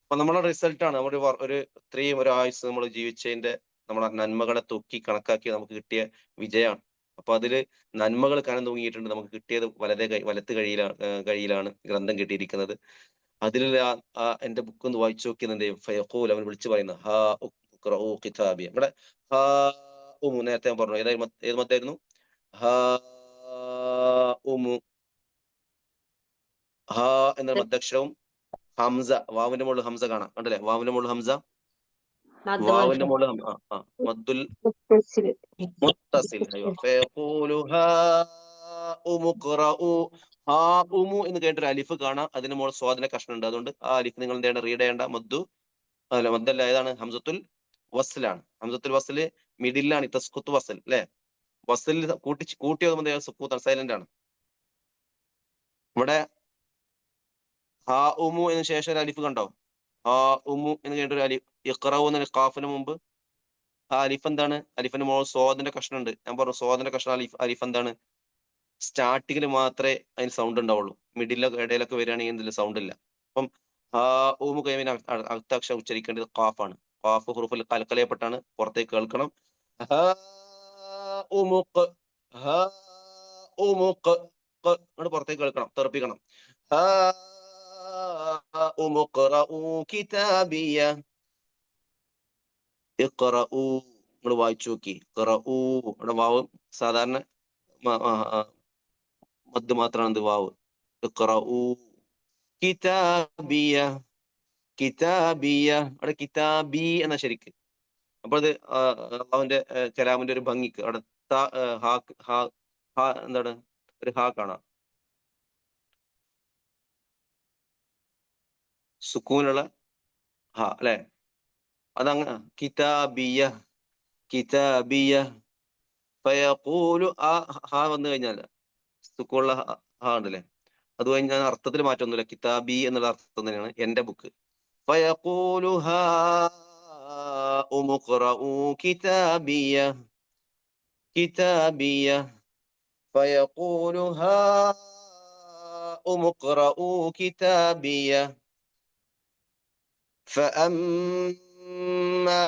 അപ്പൊ നമ്മുടെ റിസൾട്ടാണ് നമ്മുടെ ഒരു ഇത്രയും ഒരു ആയുസ് നമ്മൾ ജീവിച്ചതിന്റെ നമ്മളെ നന്മകളെ തൂക്കി കണക്കാക്കി നമുക്ക് കിട്ടിയ വിജയമാണ്. അപ്പൊ അതില് നന്മകൾ കനം തൂങ്ങിയിട്ടുണ്ട്. നമുക്ക് കിട്ടിയത് വലത്ത് കഴിയിലാണ് ഗ്രന്ഥം കിട്ടിയിരിക്കുന്നത്. അതിൽ എന്റെ ബുക്ക് ഒന്ന് വായിച്ചു നോക്കിയെന്നെ ഫയഖൂൽ, അവൻ വിളിച്ചു പറയുന്നത് ഹാ ഉഖ്റഊ കിതാബിയ. ഇവിടെ ഹാ നേരത്തെ ഞാൻ പറഞ്ഞു, ഏത് മത്തായിരുന്നു? ഹാ ഉമു. ഹാ എന്ന മദ്ദക്ഷരവും ഹംസ, വാവിന്റെ മുകളിൽ ഹംസ കാണാം, കണ്ടല്ലേ? വാവിന്റെ മുകളിൽ ഹംസ, വാവിന്റെ മുകളിൽ മദ്ദുൽ متصل മുത്തസിൽ. ഫയഖൂലു ഹാ ഉമുഖ്റഊ. ഹാ ഉമു എന്ന് കേട്ടൊരു അലിഫ് കാണാം, അതിന് മുകളിൽ സ്വാദിന്റെ കഷ്ണം ഉണ്ട്. അതുകൊണ്ട് ആ അലിഫ് നിങ്ങൾ എന്ത് ചെയ്യേണ്ട, റീഡ് ചെയ്യേണ്ട. മദ്ദല്ല, ഏതാണ്? ഹംസത്തുൽ വസ്ലാണ്. ഹംസത്തുൽ വസ്ല് മിഡിലാണ്. തസ്കുത്ത് വസ്ൽ അല്ലെ. വസ്ലിൽ കൂട്ടി സുക്കൂത്താണ്, സൈലന്റ് ആണ്. ഇവിടെ ഹാ ഉമു എന്ന് ശേഷം ഒരു അലിഫ് കണ്ടോ? ഹാ ഉമു എന്ന് കേട്ടൊരു അലിഫ്. ഇഖ്റഊ എന്ന ഖാഫിന് മുമ്പ് ആ അലിഫ് എന്താണ്? അലിഫിന്റെ മുകളിൽ സ്വാദിന്റെ കഷ്ണം ഉണ്ട്. ഞാൻ പറഞ്ഞു സ്വാദിന്റെ കഷ്ണം അലിഫ് എന്താണ്? സ്റ്റാർട്ടിങ്ങിൽ മാത്രമേ അതിന് സൗണ്ട് ഉണ്ടാവുള്ളൂ. മിഡിലൊക്കെ ഇടയിലൊക്കെ വരികയാണെങ്കിൽ ഇതിൽ സൗണ്ട് ഇല്ല. അപ്പം ഹാ ഊമു കഴിവിന് അടുത്ത അക്ഷരം ഉച്ചരിക്കേണ്ടത് ഖാഫാണ്. ഖാഫ് ഹുറൂഫിൽ കലക്കലയപ്പെട്ടാണ്, പുറത്തേക്ക് കേൾക്കണം. ഹാ ഉമുഖ്, ഹാ ഉമുഖ്, അങ്ങോട്ട് പുറത്തേക്ക് കേൾക്കണം, തെറിപ്പിക്കണം. ഹാ ഉമുഖ്റഊ കിതാബിയ. ഇഖ്റഊ, നിങ്ങൾ വായിച്ചു നോക്കി. ഖറഊ, ഇവിടെ വാവ് സാധാരണ മദ് മാത്രമാണ്, എന്ത്? വാവ്. ഇഖ്റഊ കിതാബിയ, കിതാബിയ. അവിടെ കിതാബി എന്ന ശരിക്ക്. അപ്പൊ അത് അള്ളാഹുവിന്റെ കലാമിന്റെ ഒരു ഭംഗിക്ക് അവിടെ എന്താണ്, ഒരു ഹാ കാണാം, സുക്കൂനുള്ള ഹാ അല്ലെ. അതങ്ങനെ കിതാബിയ, കിതാബിയ. ഫയഖൂലു, ആ ഹാ വന്നു കഴിഞ്ഞാൽ സുക്കൂനുള്ള ഹാ ഉണ്ടല്ലേ, അത് കഴിഞ്ഞാൽ അർത്ഥത്തിൽ മാറ്റമൊന്നുമില്ല. കിതാബി എന്നുള്ള അർത്ഥം തന്നെയാണ്, എന്റെ ബുക്ക്. ഫയഖൂലു ഹാ ഉമുഖ്റഊ കിതാബിയ, കിതാബിയ. ഫയഖൂലു ഹാ ഉമുഖ്റഊ കിതാബിയ. ഫഅമ്മാ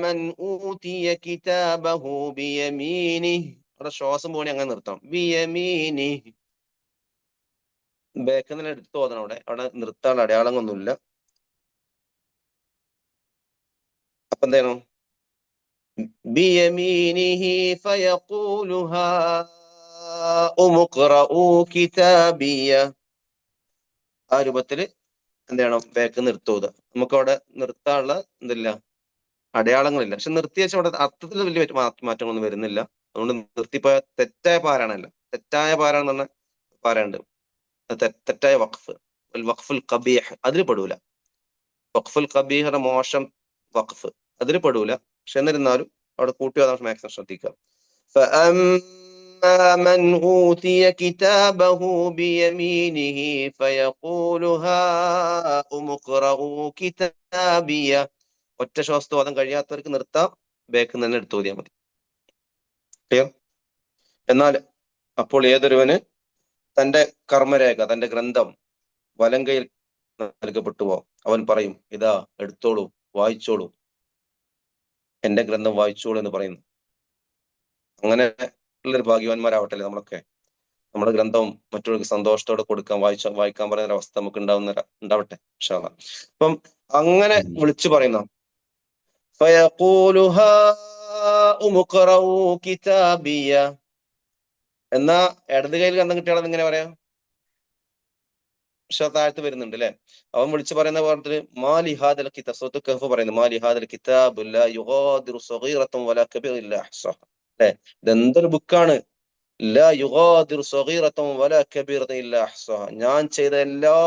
മൻ ഊതിയ കിതാബഹു ബിയമീനിഹി. അവിടെ ശ്വാസം പോകണേ അങ്ങനെ നിർത്താം. ബിയമീനിഹി, ബാക്ക് നിന്ന് എടുത്തു തോന്നണം. അവിടെ നിർത്താനുള്ള അടയാളങ്ങളൊന്നുമില്ല. അപ്പൊ എന്തായാലും ബിയമീനിഹി ഫയഖൂലു ഹാ ഉമുഖ്റഊ കിതാബിയ. ആ രൂപത്തില് എന്ത് ചെയ്യണം? ബാക്ക് നിർത്തുക. നമുക്ക് അവിടെ നിർത്താനുള്ള എന്തില്ല, അടയാളങ്ങളില്ല. പക്ഷെ നിർത്തി വെച്ചാൽ അവിടെ അർത്ഥത്തിൽ വലിയ മാറ്റങ്ങളൊന്നും വരുന്നില്ല. അതുകൊണ്ട് നിർത്തിപ്പോയ തെറ്റായ പാരായണമല്ല. തെറ്റായ പാരായണം എന്ന് പറഞ്ഞാൽ പാരായണുണ്ട്, തെറ്റായ വഖഫ്, വഖഫുൽ ഖബീഹ് അതിൽ പെടൂല. വഖഫുൽ ഖബീഹ് മോശം വഖഫ്, അതിൽ പെടൂല. പക്ഷെ എന്നിരുന്നാലും അവിടെ കൂട്ടി വരാൻ മാക്സിമം ശ്രദ്ധിക്കുക. فأما من أوتي كتابه بيمينه فيقول هاؤم اقرءوا كتابيه. ഒറ്റ ശ്വാസത്തോദം കഴിയാത്തവർക്ക് നിർത്താം, ബാക്കിൽ നിന്ന് തന്നെ എടുത്തു ഓതിയാൽ മതി. ക്ലിയർ? എന്നാൽ അപ്പോൾ ഏതൊരുവന് തന്റെ കർമ്മരേഖ, തന്റെ ഗ്രന്ഥം വലം കൈയിൽ നൽകപ്പെട്ടുവോ, അവൻ പറയും ഇതാ എടുത്തോളൂ, വായിച്ചോളൂ, എന്റെ ഗ്രന്ഥം വായിച്ചോളൂ എന്ന് പറയുന്നു. അങ്ങനെ ഉള്ളൊരു ഭാഗ്യവാന്മാരാവട്ടെ നമ്മളൊക്കെ. നമ്മുടെ ഗ്രന്ഥവും മറ്റുള്ളവർക്ക് സന്തോഷത്തോടെ കൊടുക്കാൻ, വായിക്കാൻ പറയുന്ന ഒരു അവസ്ഥ നമുക്ക് ഉണ്ടാവട്ടെ ഇൻഷാ അല്ലാഹ്. അപ്പം അങ്ങനെ വിളിച്ചു പറയുന്ന ഫയഖൂലു ഹാഉം ഇഖ്റഊ കിതാബിയ. എന്നാ ഇടത് കയ്യിൽ ഗ്രന്ഥം കിട്ടിയാൽ ഇങ്ങനെ പറയാം, പക്ഷെ താഴത്ത് വരുന്നുണ്ട് അല്ലെ. അവൻ വിളിച്ചു പറയുന്ന പാഠത്തില് മാലിഹാദൽ കിതാബ്, സൂറത്തുൽ കഹ്ഫ് പറയുന്നു മാലിഹാദൽ കിതാബ് ലാ യുഗാദിറു സഗീറതൻ വലാ കബീറൻ ഇല്ലാ അഹ്സാഹ. അല്ലെ, ഇതെന്തൊരു ബുക്കാണ്. ലാ യുഗാദിറു സഗീറതൻ വലാ കബീറതൻ ഇല്ലാ അഹ്സാഹ. ഞാൻ ചെയ്ത എല്ലാ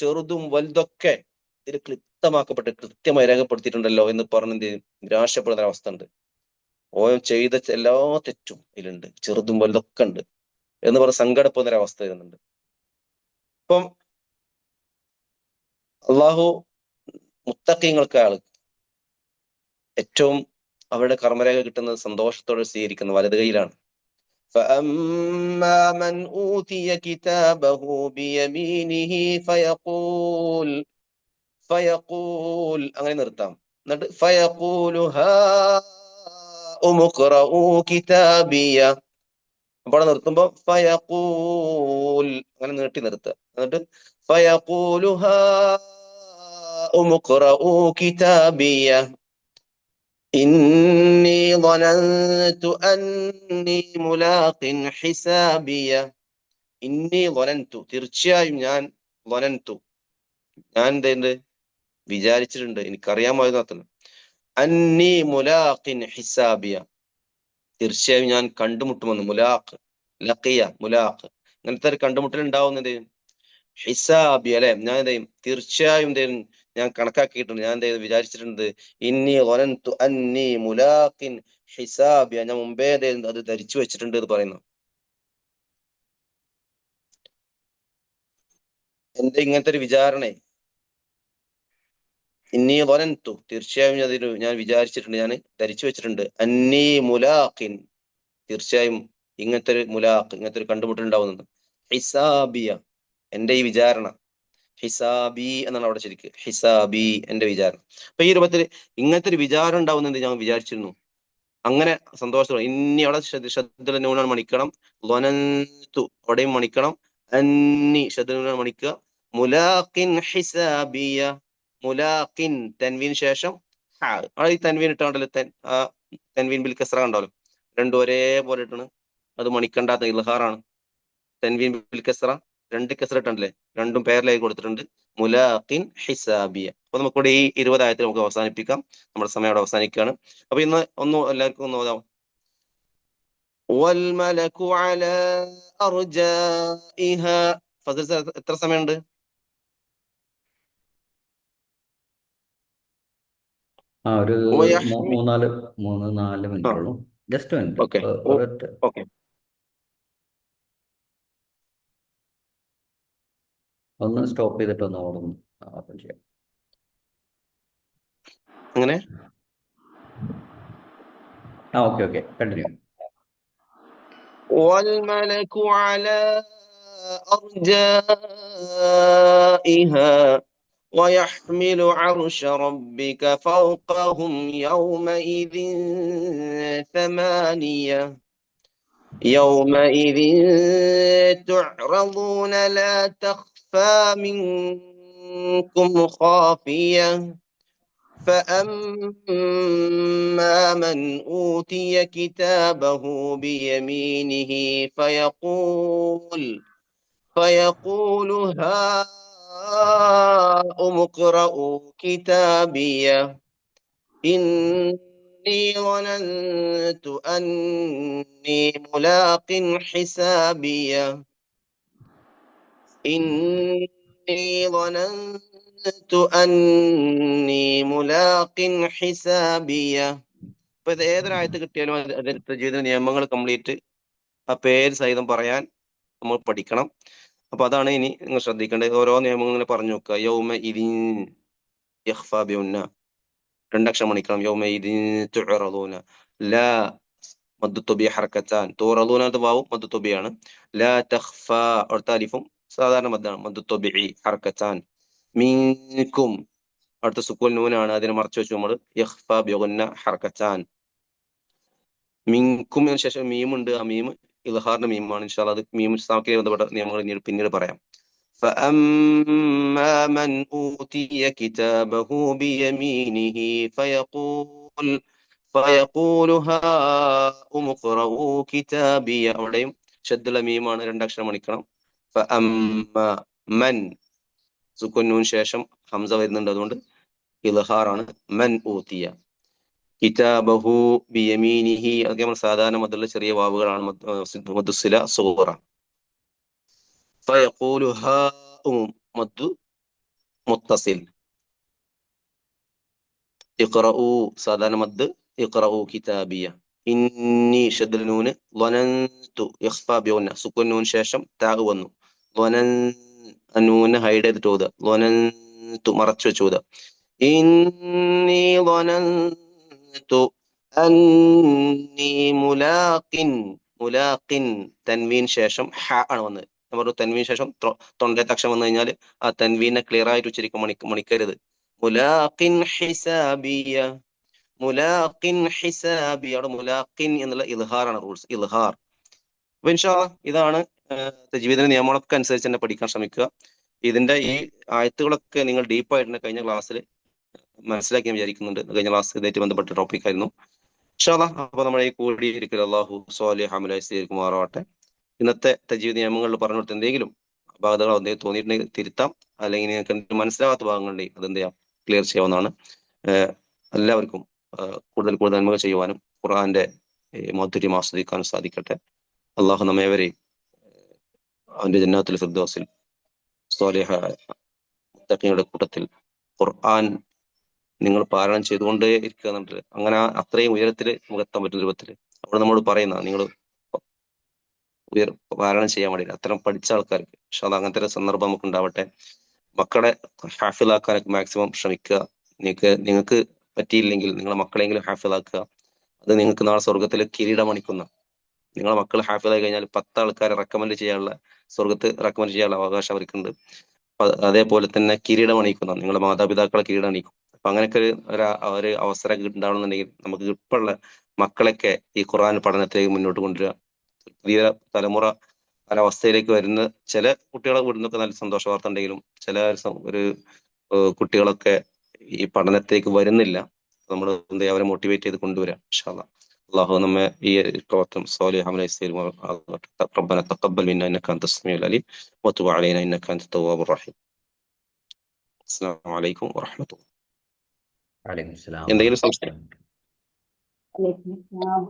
ചെറുതും വലുതൊക്കെ ഇതിൽ ക്ലിപ്തമാക്കപ്പെട്ട് കൃത്യമായി രേഖപ്പെടുത്തിയിട്ടുണ്ടല്ലോ എന്ന് പറഞ്ഞ് എന്ത് ചെയ്യും, നിരാശപ്പെടുന്ന അവസ്ഥ ഉണ്ട്. ഓൻ ചെയ്ത എല്ലാ തെറ്റും ഇതിലുണ്ട്, ചെറുതും വലുതൊക്കെ ഉണ്ട് എന്ന് പറഞ്ഞ് സങ്കടപ്പെടുന്ന ഒരവസ്ഥ വരുന്നുണ്ട്. അപ്പം അള്ളാഹു മുത്തഖീങ്ങൾക്ക് ഏറ്റവും അവരുടെ കർമ്മരേഖ കിട്ടുന്നത് സന്തോഷത്തോടെ സ്വീകരിക്കുന്ന വലത് കൈയിലാണ്. فأما من أوتي كتابه بيمينه فيقول അങ്ങനെ നിർത്താം. എന്നിട്ട് فيقول هاؤم اقرءوا كتابيه. അപ്പോൾ നിർത്തുമ്പോൾ فيقول അങ്ങനെ നീട്ടി നിർത്തുക. എന്നിട്ട് فيقول هاؤم اقرءوا كتابيه إني ظننت أني ملاق حسابيه. ഇന്നി ളനന്തു തീർച്ചയായും ഞാൻ എന്തുണ്ട് വിചാരിച്ചിട്ടുണ്ട്, എനിക്കറിയാമായിരുന്നു അത്ര. അന്നി മുലാഖിൻ ഹിസാബിയ തീർച്ചയായും ഞാൻ കണ്ടുമുട്ടുമെന്ന്. മുലാഖ് അങ്ങനത്തെ ഒരു കണ്ടുമുട്ടൽ ഉണ്ടാവുന്നത് ഹിസാബി അല്ലെ. ഞാൻ എന്ത് ചെയ്യും? തീർച്ചയായും ഞാൻ കണക്കാക്കിയിട്ടുണ്ട്, ഞാൻ എന്ത് വിചാരിച്ചിട്ടുണ്ട്. ഇന്നി ളനന്തു അന്നി മുലാഖിൻ ഹിസാബിയ ഞാൻ മുമ്പേ അത് ധരിച്ചു വെച്ചിട്ടുണ്ട് എന്ന് പറയുന്നു. എന്റെ ഇങ്ങനത്തെ ഒരു വിചാരണേ ഇന്നി ളനന്തു തീർച്ചയായും ഞാൻ വിചാരിച്ചിട്ടുണ്ട്, ഞാൻ ധരിച്ചു വെച്ചിട്ടുണ്ട്. അന്നി മുലാഖിൻ തീർച്ചയായും ഇങ്ങനത്തെ ഒരു കണ്ടുമുട്ടൽ ഉണ്ടാവുന്നത്. ഹിസാബിയ എന്റെ ഈ വിചാരണ. ഹിസാബി എന്നാണ് അവിടെ ശരിക്ക്. ഹിസാബി എന്റെ വിചാരണ. അപ്പൊ ഈ രൂപത്തിൽ ഇങ്ങനത്തെ ഒരു വിചാരം ഉണ്ടാവുന്നത് ഞാൻ വിചാരിച്ചിരുന്നു. അങ്ങനെ സന്തോഷത്തോടെ ഇന്നി അവിടെ ശബ്ദ ന്യൂനാണ് മണിക്കണം. ളനന്തു അവിടെയും മണിക്കണം. അന്നി ശബ്ദ ന്യൂനാണ് മണിക്കുക. മുലാഖിൻ ഹിസാബിയ മുലാഖിൻ തൻവീൻ ശേഷം അവിടെ ഈ തൻവീൻ ഇട്ടാണ്ടല്ലോ, തൻവീൻ ബിൽ കസ്റ കണ്ടാലോ, രണ്ടും ഒരേപോലെ ഇട്ടാണ്. അത് മണിക്കണ്ടാത്ത ഇൽഹാറാണ്. തൻവീൻ ബിൽ കസ്റ രണ്ട് കസ്റ ഇട്ടണ്ടല്ലേ, രണ്ടും പേരിലായി കൊടുത്തിട്ടുണ്ട്. മുലാഖിൻ ഹിസാബിയ. അപ്പൊ നമുക്കിവിടെ ഈ 20 ആയത്തിൽ നമുക്ക് അവസാനിപ്പിക്കാം. നമ്മുടെ സമയം അവിടെ അവസാനിക്കുകയാണ്. അപ്പൊ ഇന്ന് എല്ലാവർക്കും ഒന്ന് ഓതാം. വൽമലകു അലാ അർജാഇഹാ. ഫസൽ സർ എത്ര സമയമുണ്ട്? ഒരു 3-4 മിനിറ്റ് ഉള്ളൂ. Just minute. ഓക്കെ ഒന്ന് സ്റ്റോപ്പ് ചെയ്തിട്ട് ഒന്ന് ഓടുന്നു ചെയ്യാം. അങ്ങനെ ഓക്കെ കണ്ടിന്യൂ. والملك على أرجائها ويحمل عرش ربك فوقهم يومئذ 8 يومئذ تعرضون لا تخفى منكم خافية فأما من أوتي كتابه بيمينه فيقول هاؤم اقرءوا كتابيه إني ظننت أني ملاق حسابيه إني ظننت أني ملاق حسابيه. ഇപ്പൊ ഇത് ഏതൊരായത്ത് കിട്ടിയാലും അതിന്റെ ജീവിത നിയമങ്ങൾ കംപ്ലീറ്റ് ആ പേര് സഹിതം പറയാൻ നമ്മൾ പഠിക്കണം. അപ്പൊ അതാണ് ഇനി നിങ്ങൾ ശ്രദ്ധിക്കേണ്ടത്. ഓരോ നിയമങ്ങൾ ഇങ്ങനെ പറഞ്ഞു നോക്കുക. യൗമ ഇദിൻ യഖ്ഫാ ബിഉന്ന 2 അക്ഷരം മണിക്കണം. യൗമ ഇദിൻ തുഅറദൂന ലാ മദ്ദു തുബി ഹർക്കത്താൻ. തുറദൂന വാവും മദ്ദു തുബിയാണ്. ലാ തഖ്ഫ അടുത്ത അലിഫും സാധാരണ മദ്ദാണ്. മദ്ദു തുബി ഹർക്കത്താൻ. മിൻകും അടുത്ത സുക്കൂൻ നൂനാണ്, അതിനെ മറച്ചു വെച്ചു നമ്മൾ. യഖ്ഫാ ബിഉന്ന ഹർക്കത്താൻ. മിൻകും ശേഷം മീമുണ്ട്. ആ മീം ഇൽഹാറിന്റെ മീമാണ്. ഇൻഷാ അല്ലാഹ് അത് മീം സാക്കിനെ ബന്ധപ്പെട്ട നിയമങ്ങൾ പിന്നീട് പറയാം. فأما من أوتي كتابه بيمينه فيقول هاؤم اقرءوا كتابيه. അവിടെയും ഷദ്ദുൽ മീമാണ്, 2 അക്ഷരം മണിക്കണം. فأما من സുക്കൂൻ നൂൻ ശേഷം ഹംസ വരുന്നുണ്ട്, അതുകൊണ്ട് ഇൽഹാറാണ്. മൻ ഊതിയ കിതാബഹു ബിയമീനിഹി അതൊക്കെ നമ്മൾ സാധാരണ മദ്ദുള്ള ചെറിയ വാവുകളാണ്. മദ്ദുസില സൂറ. ഫയഖൂലു ഹാഉം മദ്ദു മുത്തസിൽ. ഇഖ്റഊ സാധാരണ മദ്ദ്. ഇഖ്റഊ കിതാബിയ. ഇന്നി ഷദ്ദുൽ നൂന്. ളനന്തു യഖ്ഫാ ബിഉന്ന സുക്കൂൻ നൂൻ ശേഷം താ വന്നു. ളനൻ നൂന് ഹൈഡ് ചെയ്തിട്ട് ഓതുക. മറച്ചു വെച്ചു. ഇന്നി ظننت അന്നി മുലാഖിൻ തൻവീൻ ശേഷം ഹ ആണ് വന്നത്. ഞാൻ പറഞ്ഞു തൻവീൻ ശേഷം തൊണ്ടത്തെ അക്ഷരം വന്നു കഴിഞ്ഞാൽ ആ തൻവീനെ ക്ലിയർ ആയിട്ട് ഉച്ചരിക്കും, മണിക്കരുത്. മുലാഖിൻ ഹിസാബിയ, മുലാഖിൻ ഹിസാബി, അവിടെ മുലാഖിൻ എന്നുള്ള ഇൽഹാറാണ് റൂൾസ്, ഇൽഹാർ. അപ്പൊ ഇൻഷാ അല്ലാഹ് ഇതാണ് തജ്വീദിന്റെ നിയമങ്ങളൊക്കെ അനുസരിച്ച് തന്നെ പഠിക്കാൻ ശ്രമിക്കുക. ഇതിന്റെ ഈ ആയത്തുകളൊക്കെ നിങ്ങൾ ഡീപ്പായിട്ട് കഴിഞ്ഞ ക്ലാസ്സിൽ മനസ്സിലാക്കി ഞാൻ വിചാരിക്കുന്നുണ്ട്. കഴിഞ്ഞ ക്ലാസ് ഇതായിട്ട് ബന്ധപ്പെട്ട ടോപ്പിക് ആയിരുന്നു. ഇൻഷാ അല്ലാഹ് അപ്പൊ നമ്മുടെ ഈ കൂടിയിരിക്കൽ അല്ലാഹു സ്വാലിഹ് അമലായി സ്വീകരിക്കുമാറാവട്ടെ. ഇന്നത്തെ തജ്വീദ് നിയമങ്ങളിൽ പറഞ്ഞു കൊടുത്ത എന്തെങ്കിലും അപാകതകളോ എന്തെങ്കിലും തോന്നിയിട്ടുണ്ടെങ്കിൽ തിരുത്താം, അല്ലെങ്കിൽ നിങ്ങൾക്ക് മനസ്സിലാവാത്ത ഭാഗങ്ങളുണ്ടെങ്കിൽ അതെന്ത് ചെയ്യാം, ക്ലിയർ ചെയ്യാവുന്നതാണ്. എല്ലാവർക്കും കൂടുതൽ നന്മകൾ ചെയ്യുവാനും ഖുർആന്റെ മാധുര്യം ആസ്വദിക്കാനും സാധിക്കട്ടെ. അള്ളാഹു നമ്മേവരെയും അവന്റെ ജന്നാത്തുൽ ഫിർദൗസിൽ സ്വാലിഹായ മുത്തഖീങ്ങളുടെ കൂട്ടത്തിൽ ഖുർആൻ നിങ്ങൾ പാരായണം ചെയ്തുകൊണ്ടേ ഇരിക്കുക എന്നിട്ട് അങ്ങനെ അത്രയും ഉയരത്തിൽ നമുക്ക് എത്താൻ പറ്റുന്ന രൂപത്തിൽ അവിടെ നമ്മോട് പറയുന്ന നിങ്ങൾ പാരായണം ചെയ്യാൻ വേണ്ടിയിട്ട് അത്തരം പഠിച്ച ആൾക്കാർക്ക് പക്ഷെ അത് അങ്ങനത്തെ ഒരു സന്ദർഭം നമുക്ക് ഉണ്ടാവട്ടെ. മക്കളെ ഹാഫിലാക്കാനൊക്കെ മാക്സിമം ശ്രമിക്കുക. നിങ്ങൾക്ക് പറ്റിയില്ലെങ്കിൽ നിങ്ങളെ മക്കളെങ്കിലും ഹാഫിലാക്കുക. അത് നിങ്ങൾക്ക് നാളെ സ്വർഗത്തിൽ കിരീടമണിക്കുന്ന, നിങ്ങളെ മക്കൾ ഹാഫിലായി കഴിഞ്ഞാൽ 10 ആൾക്കാരെ റെക്കമെൻഡ് ചെയ്യാനുള്ള, സ്വർഗത്ത് റെക്കമെൻഡ് ചെയ്യാനുള്ള അവകാശം അവർക്കുണ്ട്. അതേപോലെ തന്നെ കിരീടമണിക്കുന്ന, നിങ്ങളുടെ മാതാപിതാക്കളെ കിരീടമണിക്കും. അപ്പൊ അങ്ങനെയൊക്കെ ഒരു അവസരം ഉണ്ടാവണമെന്നുണ്ടെങ്കിൽ നമുക്ക് ഇപ്പോഴുള്ള മക്കളൊക്കെ ഈ ഖുർആൻ പഠനത്തിലേക്ക് മുന്നോട്ട് കൊണ്ടുവരിക. പുതിയ തലമുറ ഒരവസ്ഥയിലേക്ക് വരുന്ന ചില കുട്ടികളെ വിടുന്നൊക്കെ നല്ല സന്തോഷ വാർത്ത ഉണ്ടെങ്കിലും ചില ഒരു കുട്ടികളൊക്കെ ഈ പഠനത്തിലേക്ക് വരുന്നില്ല. നമ്മൾ എന്ത് ചെയ്യാ, അവരെ മോട്ടിവേറ്റ് ചെയ്ത് കൊണ്ടുവരാം. ഇൻഷാ അല്ലാഹ് അള്ളാഹു നമ്മെ ഈ പ്രവർത്തനം സ്വാലിഹ് അമലായി സ്വീകരിക്കുമാറാവട്ടെ. റബ്ബന തഖബ്ബൽ മിന്നാ ഇന്നക അൻത സമീഉൽ അലീം വതുബ് അലൈനാ ഇന്നക അൻത തവ്വാബുർ റഹീം. അസ്സലാമു അലൈക്കും വറഹ്മത്തുള്ളാഹി. വഅലൈക്കും അസ്സലാം എന്തെങ്കിലും സംശയം? Alaikum Assalam.